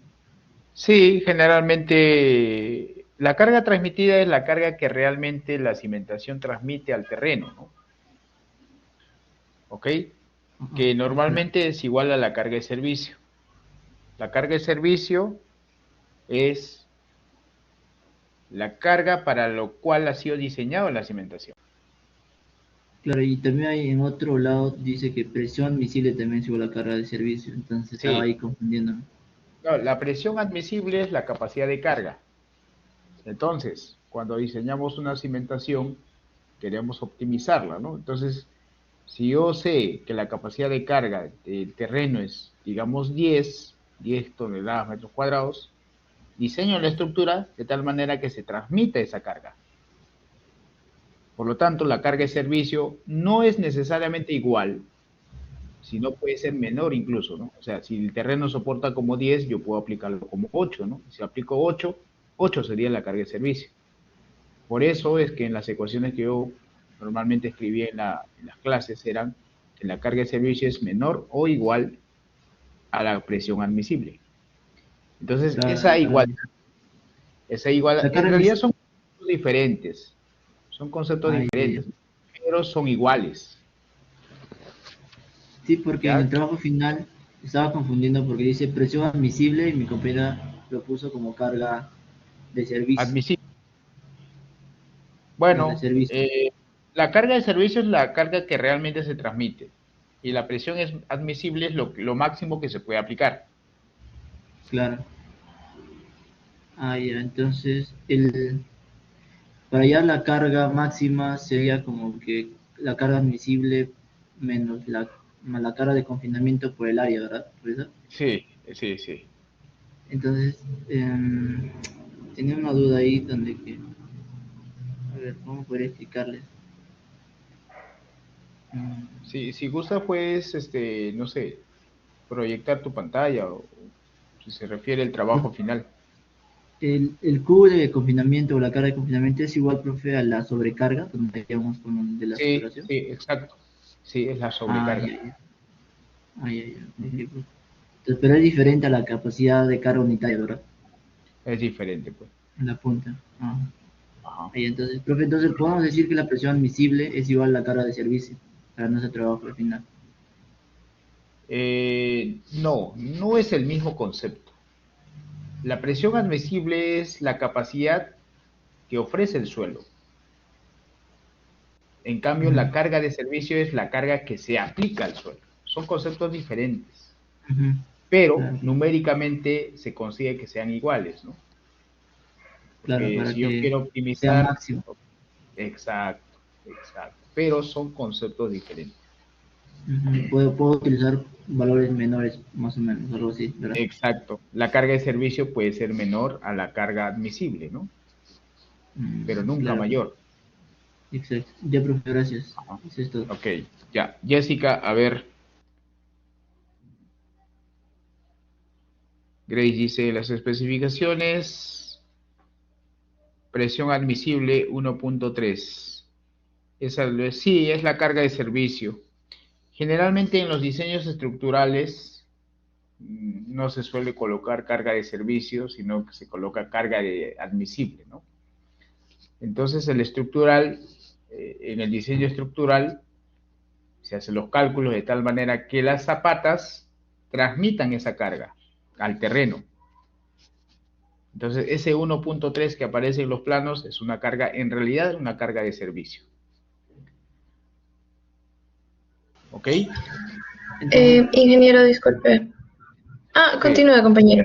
Sí, generalmente la carga transmitida es la carga que realmente la cimentación transmite al terreno, ¿no? ¿Ok? Que normalmente es igual a la carga de servicio. La carga de servicio es la carga para lo cual ha sido diseñado la cimentación. Claro, y también hay en otro lado dice que presión admisible también es igual a carga de servicio. Entonces estaba ahí confundiéndome. No, la presión admisible es la capacidad de carga. Entonces, cuando diseñamos una cimentación, queremos optimizarla, ¿no? Entonces, si yo sé que la capacidad de carga del terreno es, digamos, 10 toneladas metros cuadrados, diseño la estructura de tal manera que se transmita esa carga. Por lo tanto, la carga de servicio no es necesariamente igual, sino puede ser menor incluso, ¿no? O sea, si el terreno soporta como 10, yo puedo aplicarlo como 8, ¿no? Si aplico 8, 8 sería la carga de servicio. Por eso es que en las ecuaciones que yo normalmente escribía en las clases eran que la carga de servicio es menor o igual a la presión admisible. Entonces, esa igual, en realidad son conceptos diferentes, pero son iguales. Sí, porque en el trabajo final estaba confundiendo porque dice presión admisible y mi compañera lo puso como carga de servicio. Admisible. Bueno, la carga de servicio es la carga que realmente se transmite y la presión admisible es lo máximo que se puede aplicar. Claro. Ah, ya, entonces para allá la carga máxima sería como que la carga admisible menos la carga de confinamiento por el área, ¿verdad? ¿Verdad? Sí, sí, sí. Entonces, tenía una duda ahí donde que, a ver, ¿cómo podría explicarles? Si gustas puedes, no sé, proyectar tu pantalla o si se refiere al trabajo final. El cubo de confinamiento o la carga de confinamiento es igual, profe, a la sobrecarga, donde decíamos con de la saturación. Sí, exacto. Sí, es la sobrecarga. Entonces, pero es diferente a la capacidad de carga unitaria, ¿verdad? Es diferente, pues. En la punta. Ahí, entonces, profe, entonces podemos decir que la presión admisible es igual a la carga de servicio para nuestro trabajo al final. No es el mismo concepto. La presión admisible es la capacidad que ofrece el suelo. En cambio, la carga de servicio es la carga que se aplica al suelo. Son conceptos diferentes. Pero numéricamente se consigue que sean iguales, ¿no? Claro, para si yo quiero optimizar, sea máximo. Exacto. Pero son conceptos diferentes. Puedo utilizar valores menores, más o menos, algo así, ¿verdad? Exacto. La carga de servicio puede ser menor a la carga admisible, ¿no? Pero nunca mayor. Exacto. Ya, profe, gracias. Eso es todo. Ok, ya. Jessica, a ver. Grace dice las especificaciones. Presión admisible 1.3. Sí, es la carga de servicio. Generalmente en los diseños estructurales no se suele colocar carga de servicio, sino que se coloca carga de admisible, ¿no? Entonces el estructural, en el diseño estructural, se hacen los cálculos de tal manera que las zapatas transmitan esa carga al terreno. Entonces, ese 1.3 que aparece en los planos es una carga, en realidad, una carga de servicio. ¿Ok? Ingeniero, disculpe. Continúe, compañero.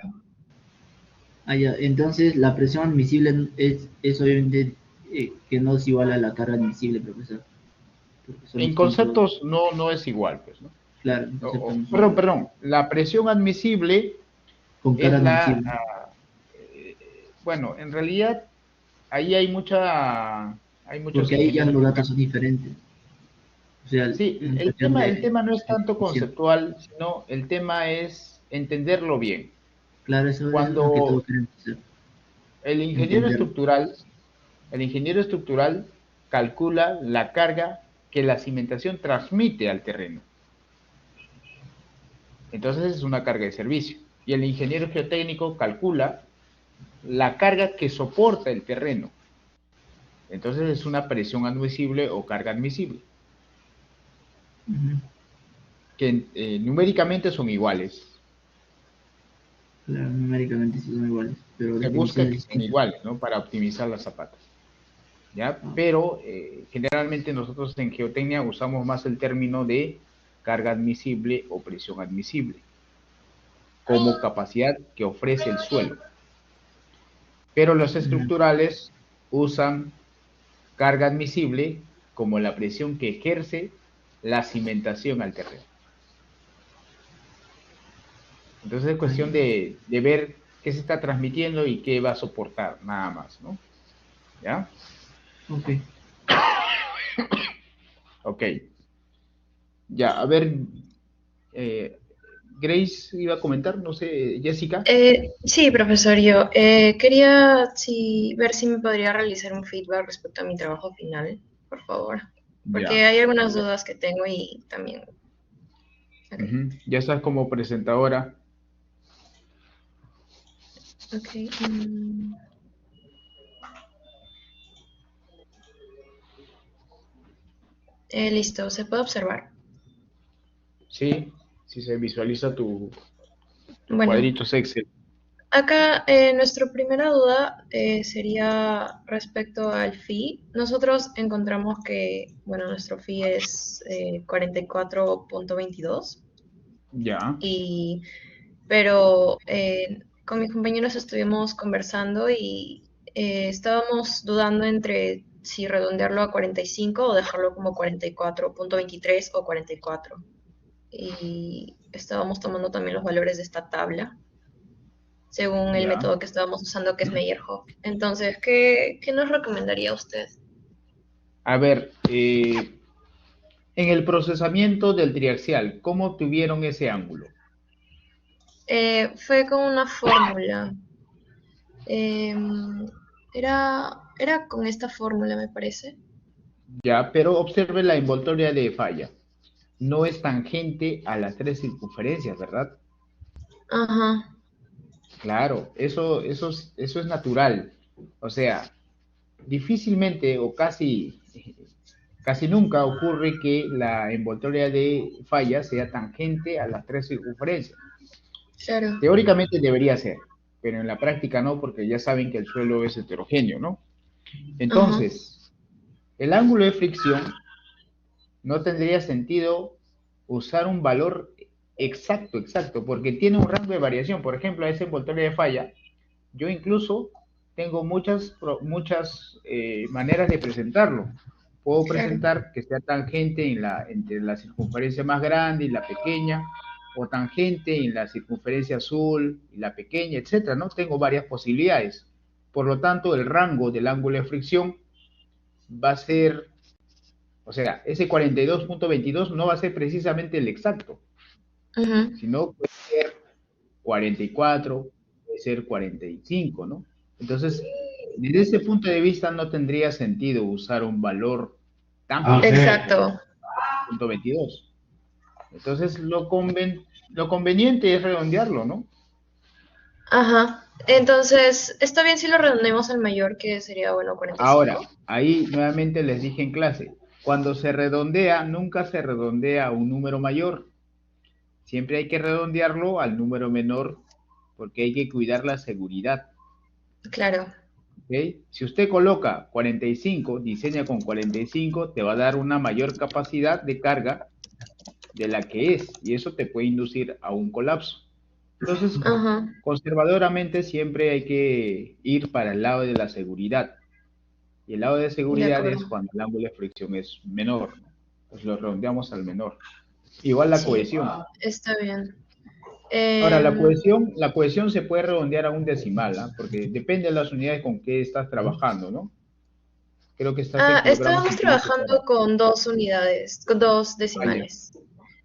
Ya. Entonces, la presión admisible es obviamente que no es igual a la carga admisible, profesor. En conceptos no es igual, pues, ¿no? Claro. Perdón. La presión admisible con carga es admisible. Bueno, en realidad ahí hay muchos porque ahí ya los datos son diferentes. O sea, sí, el tema no es tanto conceptual, sino el tema es entenderlo bien. Claro, eso Cuando es lo que todos queremos hacer. El ingeniero estructural calcula la carga que la cimentación transmite al terreno. Entonces es una carga de servicio. Y el ingeniero geotécnico calcula la carga que soporta el terreno. Entonces es una presión admisible o carga admisible. Que numéricamente son iguales. Claro, numéricamente sí son iguales. Pero se busca que sean iguales, ¿no? Para optimizar las zapatas. ¿Ya? Pero generalmente nosotros en geotecnia usamos más el término de carga admisible o presión admisible como capacidad que ofrece el suelo. Pero los estructurales usan carga admisible como la presión que ejerce la cimentación al terreno. Entonces es cuestión de ver qué se está transmitiendo y qué va a soportar, nada más, ¿no? ¿Ya? Ok. Ok. Ya, a ver, Grace iba a comentar, no sé, Jessica. Sí, profesor, yo quería ver si me podría realizar un feedback respecto a mi trabajo final, por favor. Porque hay algunas dudas que tengo y también... Okay. Ya estás como presentadora. Ok. Listo, ¿se puede observar? Sí, si se visualiza tu cuadritos Excel. Acá nuestra primera duda sería respecto al fee. Nosotros encontramos que, nuestro fee es 44.22. Ya. Pero con mis compañeros estuvimos conversando y estábamos dudando entre si redondearlo a 45 o dejarlo como 44.23 o 44. Y estábamos tomando también los valores de esta tabla, según el método que estábamos usando, que es Meyerhof. Entonces, ¿qué nos recomendaría usted? A ver, en el procesamiento del triaxial, ¿cómo obtuvieron ese ángulo? Fue con una fórmula. Era con esta fórmula, me parece. Ya, pero observe la envoltoria de falla. No es tangente a las 3 circunferencias, ¿verdad? Ajá. Claro, eso es natural. O sea, difícilmente o casi nunca ocurre que la envoltoria de falla sea tangente a las 3 circunferencias. Claro. Teóricamente debería ser, pero en la práctica no, porque ya saben que el suelo es heterogéneo, ¿no? Entonces, el ángulo de fricción no tendría sentido usar un valor exacto, porque tiene un rango de variación. Por ejemplo, a esa envoltoria de falla, yo incluso tengo muchas maneras de presentarlo. Puedo presentar que sea tangente entre la circunferencia más grande y la pequeña, o tangente en la circunferencia azul y la pequeña, etcétera, ¿no? Tengo varias posibilidades. Por lo tanto, el rango del ángulo de fricción va a ser, o sea, ese 42.22 no va a ser precisamente el exacto, sino puede ser 44, puede ser 45, ¿no? Entonces, desde ese punto de vista no tendría sentido usar un valor tan exacto. 22. Entonces, lo conveniente es redondearlo, ¿no? Ajá. Entonces, está bien si lo redondeamos al mayor, que sería, 45. Ahora, ahí nuevamente les dije en clase, cuando se redondea, nunca se redondea a un número mayor. Siempre hay que redondearlo al número menor, porque hay que cuidar la seguridad. Claro. ¿Ok? Si usted coloca 45, diseña con 45, te va a dar una mayor capacidad de carga de la que es, y eso te puede inducir a un colapso. Entonces, conservadoramente siempre hay que ir para el lado de la seguridad. Y el lado de seguridad es cuando el ángulo de fricción es menor, ¿no? Pues lo redondeamos al menor. Igual la cohesión. Está bien. Ahora, la cohesión se puede redondear a un decimal, ¿ah? Porque depende de las unidades con que estás trabajando, ¿no? Creo que estás en kilogramos. Estábamos trabajando con 2 unidades, con 2 decimales.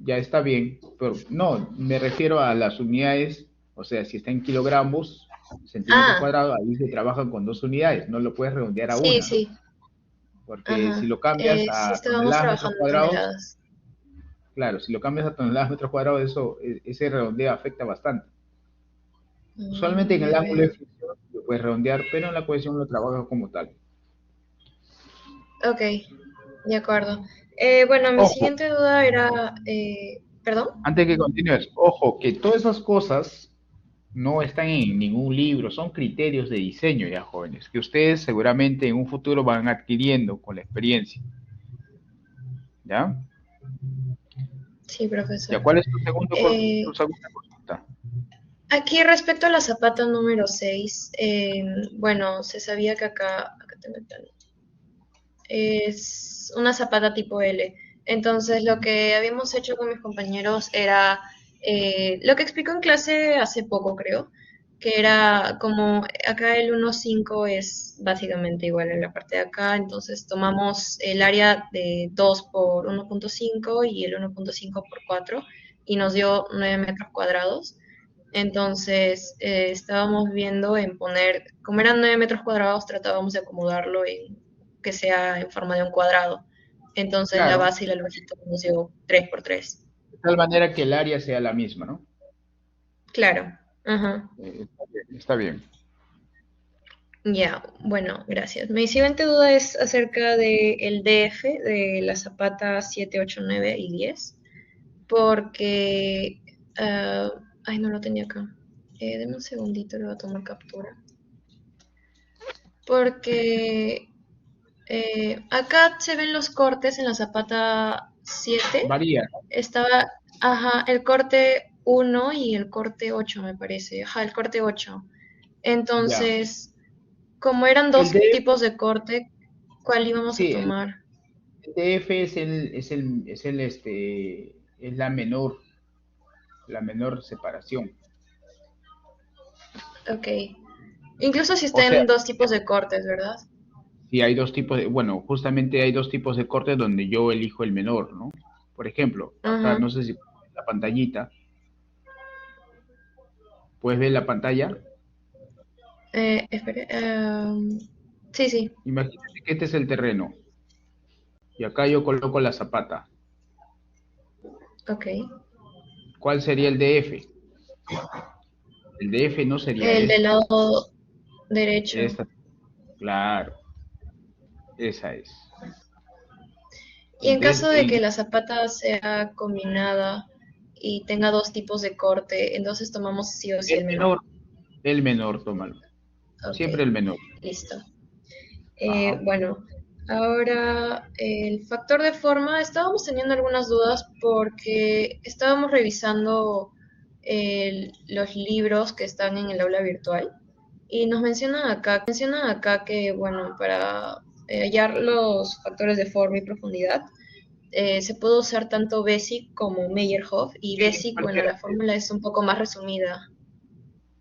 Ya está bien, pero no, me refiero a las unidades, o sea, si está en kilogramos, centímetros cuadrados, ahí se trabajan con 2 unidades, no lo puedes redondear a una. Sí. Porque si lo cambias a toneladas metros cuadrados, claro, si lo cambias a toneladas metros cuadrados, ese redondeo afecta bastante. Usualmente en el ángulo de fricción lo puedes redondear, pero en la cohesión lo trabajas como tal. Ok, de acuerdo. Bueno, mi siguiente duda era, ¿perdón? Antes que continúes, ojo, que todas esas cosas no están en ningún libro, son criterios de diseño ya, jóvenes, que ustedes seguramente en un futuro van adquiriendo con la experiencia. ¿Ya? Sí, profesor. ¿Ya cuál es tu segunda consulta? Aquí respecto a la zapata número 6, bueno, se sabía que acá tengo el plano. Es una zapata tipo L. Entonces, lo que habíamos hecho con mis compañeros era lo que explicó en clase hace poco, creo, que era como acá el 1.5 es básicamente igual en la parte de acá, entonces tomamos el área de 2 por 1.5 y el 1.5 por 4 y nos dio 9 metros cuadrados. Entonces, estábamos viendo en poner, como eran 9 metros cuadrados, tratábamos de acomodarlo en que sea en forma de un cuadrado. Entonces, la base y la longitud nos dio 3 por 3. De tal manera que el área sea la misma, ¿no? Claro. Está bien. Ya, bueno, gracias. Mi siguiente duda es acerca del DF, de la zapata 7, 8, 9 y 10, porque... ay, no lo tenía acá. Deme un segundito, le voy a tomar captura. Porque acá se ven los cortes en la zapata 7. Varía. Estaba, el corte 1 y el corte 8, me parece. El corte 8. Entonces, como eran dos tipos de corte, ¿cuál íbamos a tomar? El DF es la menor separación. Ok. Incluso si está en 2 tipos de cortes, ¿verdad? Sí, hay 2 tipos justamente hay 2 tipos de cortes donde yo elijo el menor, ¿no? Por ejemplo, acá no sé si la pantallita. ¿Puedes ver la pantalla? Espere. Sí. Imagínate que este es el terreno. Y acá yo coloco la zapata. Ok. ¿Cuál sería el DF? El DF no sería el del lado derecho. Claro. Esa es. Y en caso de que la zapata sea combinada y tenga 2 tipos de corte, entonces tomamos sí o sí el menor. El menor, tómalo. Okay. Siempre el menor. Listo. Bueno, ahora el factor de forma, estábamos teniendo algunas dudas porque estábamos revisando los libros que están en el aula virtual y nos mencionan acá que, bueno, para hallar los factores de forma y profundidad, se puede usar tanto Basic como Meyerhof, y Basic, bueno, la fórmula es un poco más resumida.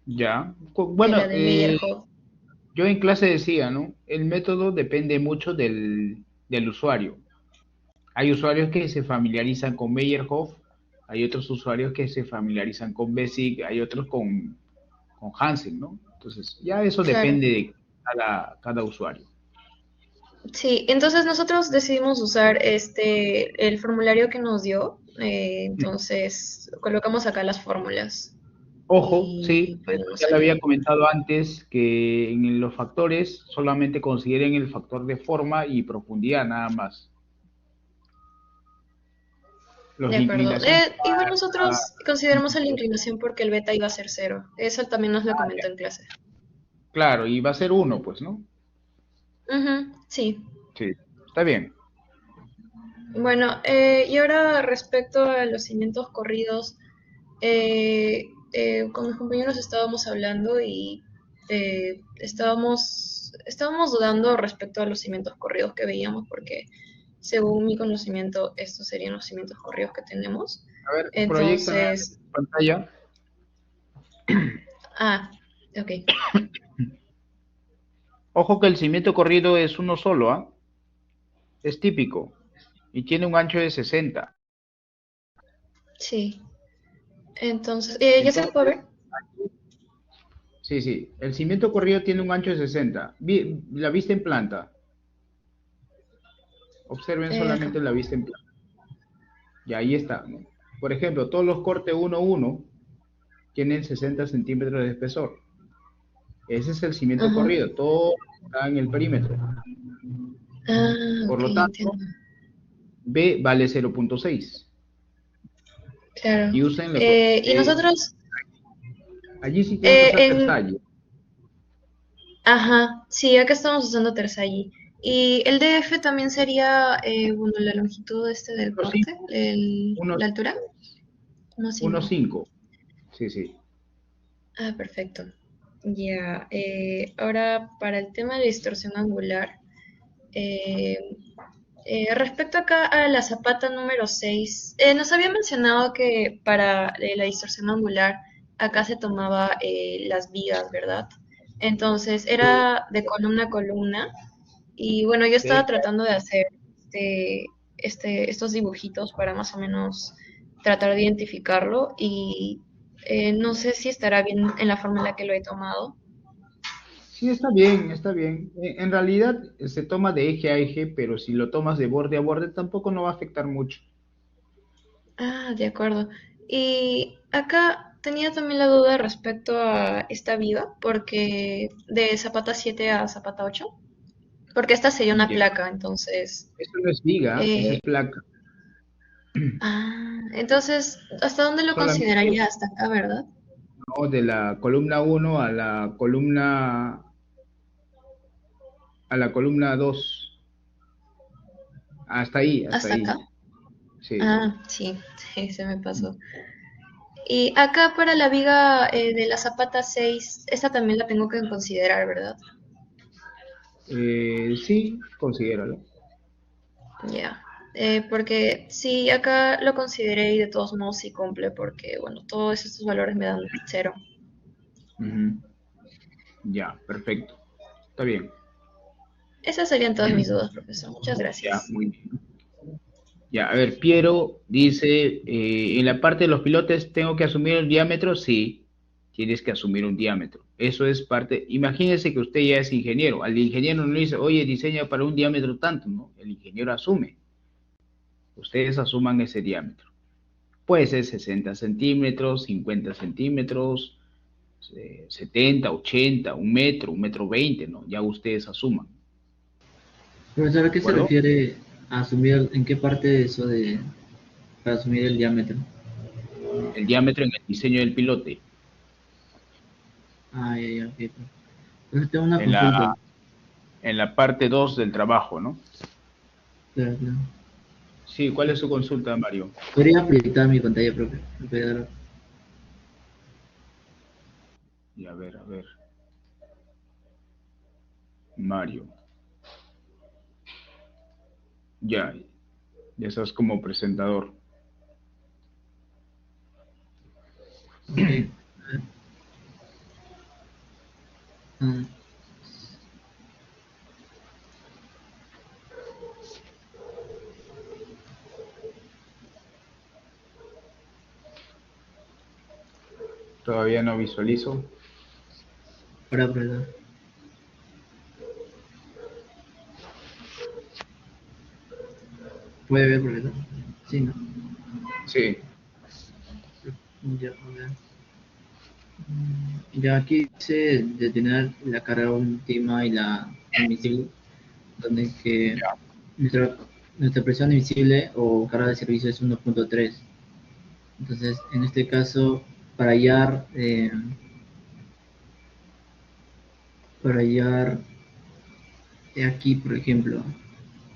Ya, bueno, la de Meyerhof. Yo en clase decía, ¿no? El método depende mucho del usuario. Hay usuarios que se familiarizan con Meyerhof, hay otros usuarios que se familiarizan con Basic, hay otros con Hansen, ¿no? Entonces, ya eso depende de cada usuario. Sí, entonces nosotros decidimos usar el formulario que nos dio, entonces colocamos acá las fórmulas. Ojo, sí, ya le había comentado antes que en los factores solamente consideren el factor de forma y profundidad nada más. De acuerdo. Igual nosotros consideramos la inclinación porque el beta iba a ser 0. Eso también nos lo comentó en clase. Claro, y va a ser 1, pues, ¿no? Sí. Sí, está bien. Bueno, y ahora respecto a los cimientos corridos, con mis compañeros estábamos hablando y estábamos dudando respecto a los cimientos corridos que veíamos, porque según mi conocimiento, estos serían los cimientos corridos que tenemos. A ver, proyectame Entonces, en pantalla. ok. Ojo que el cimiento corrido es uno solo, ¿ah? Es típico. Y tiene un ancho de 60. Sí. Entonces, ¿ya se lo puede ver? Sí, sí. El cimiento corrido tiene un ancho de 60. La vista en planta. Observen solamente la vista en planta. Y ahí está, ¿no? Por ejemplo, todos los cortes 1-1 tienen 60 centímetros de espesor. Ese es el cimiento corrido. Todo está en el perímetro. Por lo tanto, entiendo. B vale 0.6. Claro. Y usen y nosotros... Allí sí tienen que usar tersalle. Ajá, sí, acá estamos usando tersalle. Y el DF también sería, bueno, la longitud del corte, la altura. 1.5. Sí, sí. Perfecto. Ya, ahora para el tema de la distorsión angular, respecto acá a la zapata número 6, nos había mencionado que para la distorsión angular acá se tomaba las vigas, ¿verdad? Entonces era de columna a columna y bueno, yo estaba tratando de hacer estos dibujitos para más o menos tratar de identificarlo y no sé si estará bien en la forma en la que lo he tomado. Sí, está bien, está bien. En realidad se toma de eje a eje, pero si lo tomas de borde a borde tampoco no va a afectar mucho. De acuerdo. Y acá tenía también la duda respecto a esta viga, porque de Zapata 7 a Zapata 8, porque esta sería una placa, entonces... Eso no es viga, eso es placa. Entonces, ¿hasta dónde lo consideraría? Hasta acá, ¿verdad? No, de la columna 1 a la columna 2. Hasta ahí, ¿Hasta ahí. acá? Sí. Sí, se me pasó. Y acá para la viga de la Zapata 6, esta también la tengo que considerar, ¿verdad? Sí, considéralo. Ya. Porque sí, acá lo consideré y de todos modos sí cumple, porque bueno, todos estos valores me dan 0. Ya, perfecto. Está bien. Esas serían todas mis dudas, profesor. Muchas gracias. Ya, muy bien. Ya, a ver, Piero dice, en la parte de los pilotes, ¿tengo que asumir el diámetro? Sí, tienes que asumir un diámetro. Eso es parte, imagínese que usted ya es ingeniero. Al ingeniero no le dice, oye, diseña para un diámetro tanto, ¿no? El ingeniero asume. Ustedes asuman ese diámetro. Puede ser 60 centímetros, 50 centímetros, 70, 80, 1 metro, 1,20 m, ¿no? Ya ustedes asuman. Profesor, ¿a qué se refiere a asumir, en qué parte de eso para asumir el diámetro? El diámetro en el diseño del pilote. Ya, ok. Entonces tengo una consulta. En la parte 2 del trabajo, ¿no? Claro. Sí, ¿cuál es su consulta, Mario? Podría proyectar mi pantalla propia. Y a ver. Mario. Ya estás como presentador. Okay. Todavía no visualizo. Perdón. ¿Puede ver, profesor? Sí, ¿no? Sí. Ya aquí dice detener la carga última y la invisible, donde que nuestra presión invisible o carga de servicio es 1.3. Entonces, en este caso, para hallar para hallar aquí, por ejemplo,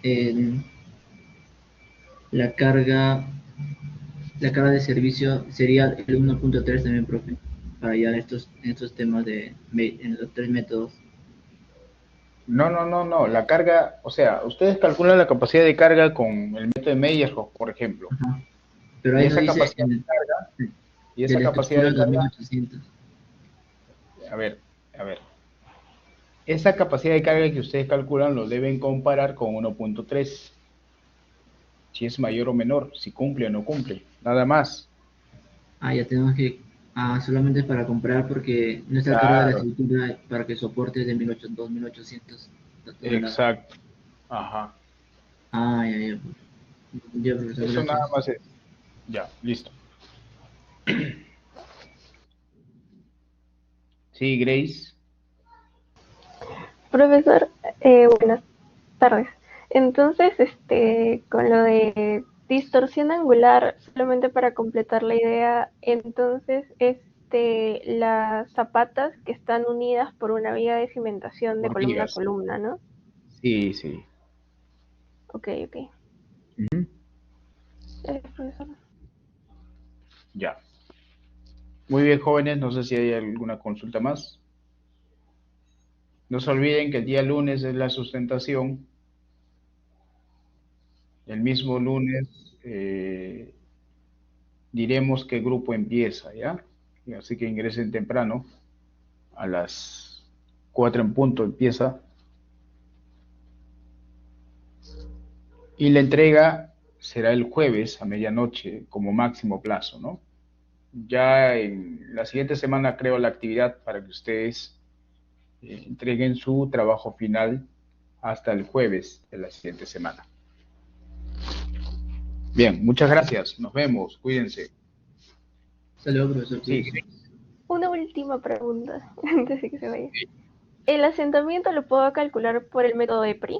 en la carga de servicio sería el 1.3 también, profe, para hallar estos temas en los tres métodos. No. La carga, o sea, ustedes calculan la capacidad de carga con el método de Meyerhof, por ejemplo. Pero Y ahí esa no dice capacidad de carga, de la capacidad de estructura carga, 2800. a ver. Esa capacidad de carga que ustedes calculan lo deben comparar con 1.3. Si es mayor o menor, si cumple o no cumple, nada más. Ya tenemos que, solamente para comprar, porque nuestra carga de la Claro, estructura para que soporte es de 2800 toneladas. exacto. Ajá. Ya. Ya, profesor, Eso nada gracias. más es. Ya, listo. Sí, Grace. Profesor, buenas tardes. Entonces, con lo de distorsión angular, solamente para completar la idea, entonces, las zapatas que están unidas por una viga de cimentación de Por columna a vigas. columna, ¿no? Sí. Ok. Ujú. Profesor. Ya. Muy bien, jóvenes, no sé si hay alguna consulta más. No se olviden que el día lunes es la sustentación. El mismo lunes diremos qué grupo empieza, ¿ya? Así que ingresen temprano. A las 4 en punto empieza. Y la entrega será el jueves a medianoche como máximo plazo, ¿no? Ya en la siguiente semana creo la actividad para que ustedes entreguen su trabajo final hasta el jueves de la siguiente semana. Bien, muchas gracias. Nos vemos. Cuídense. Saludos, profesor. Sí. Una última pregunta antes de que se vaya. ¿El asentamiento lo puedo calcular por el método EPRI?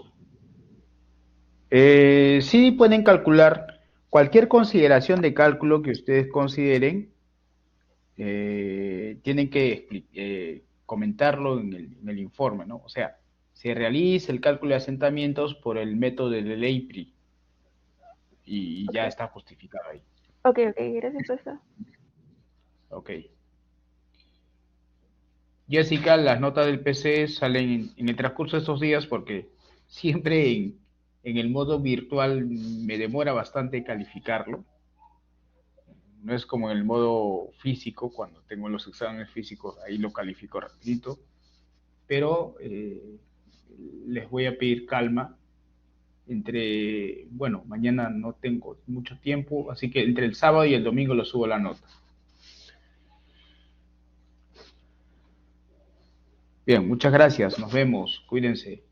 Sí, pueden calcular cualquier consideración de cálculo que ustedes consideren. Tienen que comentarlo en el informe, ¿no? O sea, se realiza el cálculo de asentamientos por el método del EIPRI y ya está justificado ahí. Ok, gracias, profesor. Ok. Jessica, las notas del PC salen en el transcurso de estos días porque siempre en el modo virtual me demora bastante calificarlo. No es como en el modo físico, cuando tengo los exámenes físicos, ahí lo califico rapidito. Pero les voy a pedir calma. Bueno, mañana no tengo mucho tiempo, así que entre el sábado y el domingo lo subo la nota. Bien, muchas gracias. Nos vemos. Cuídense.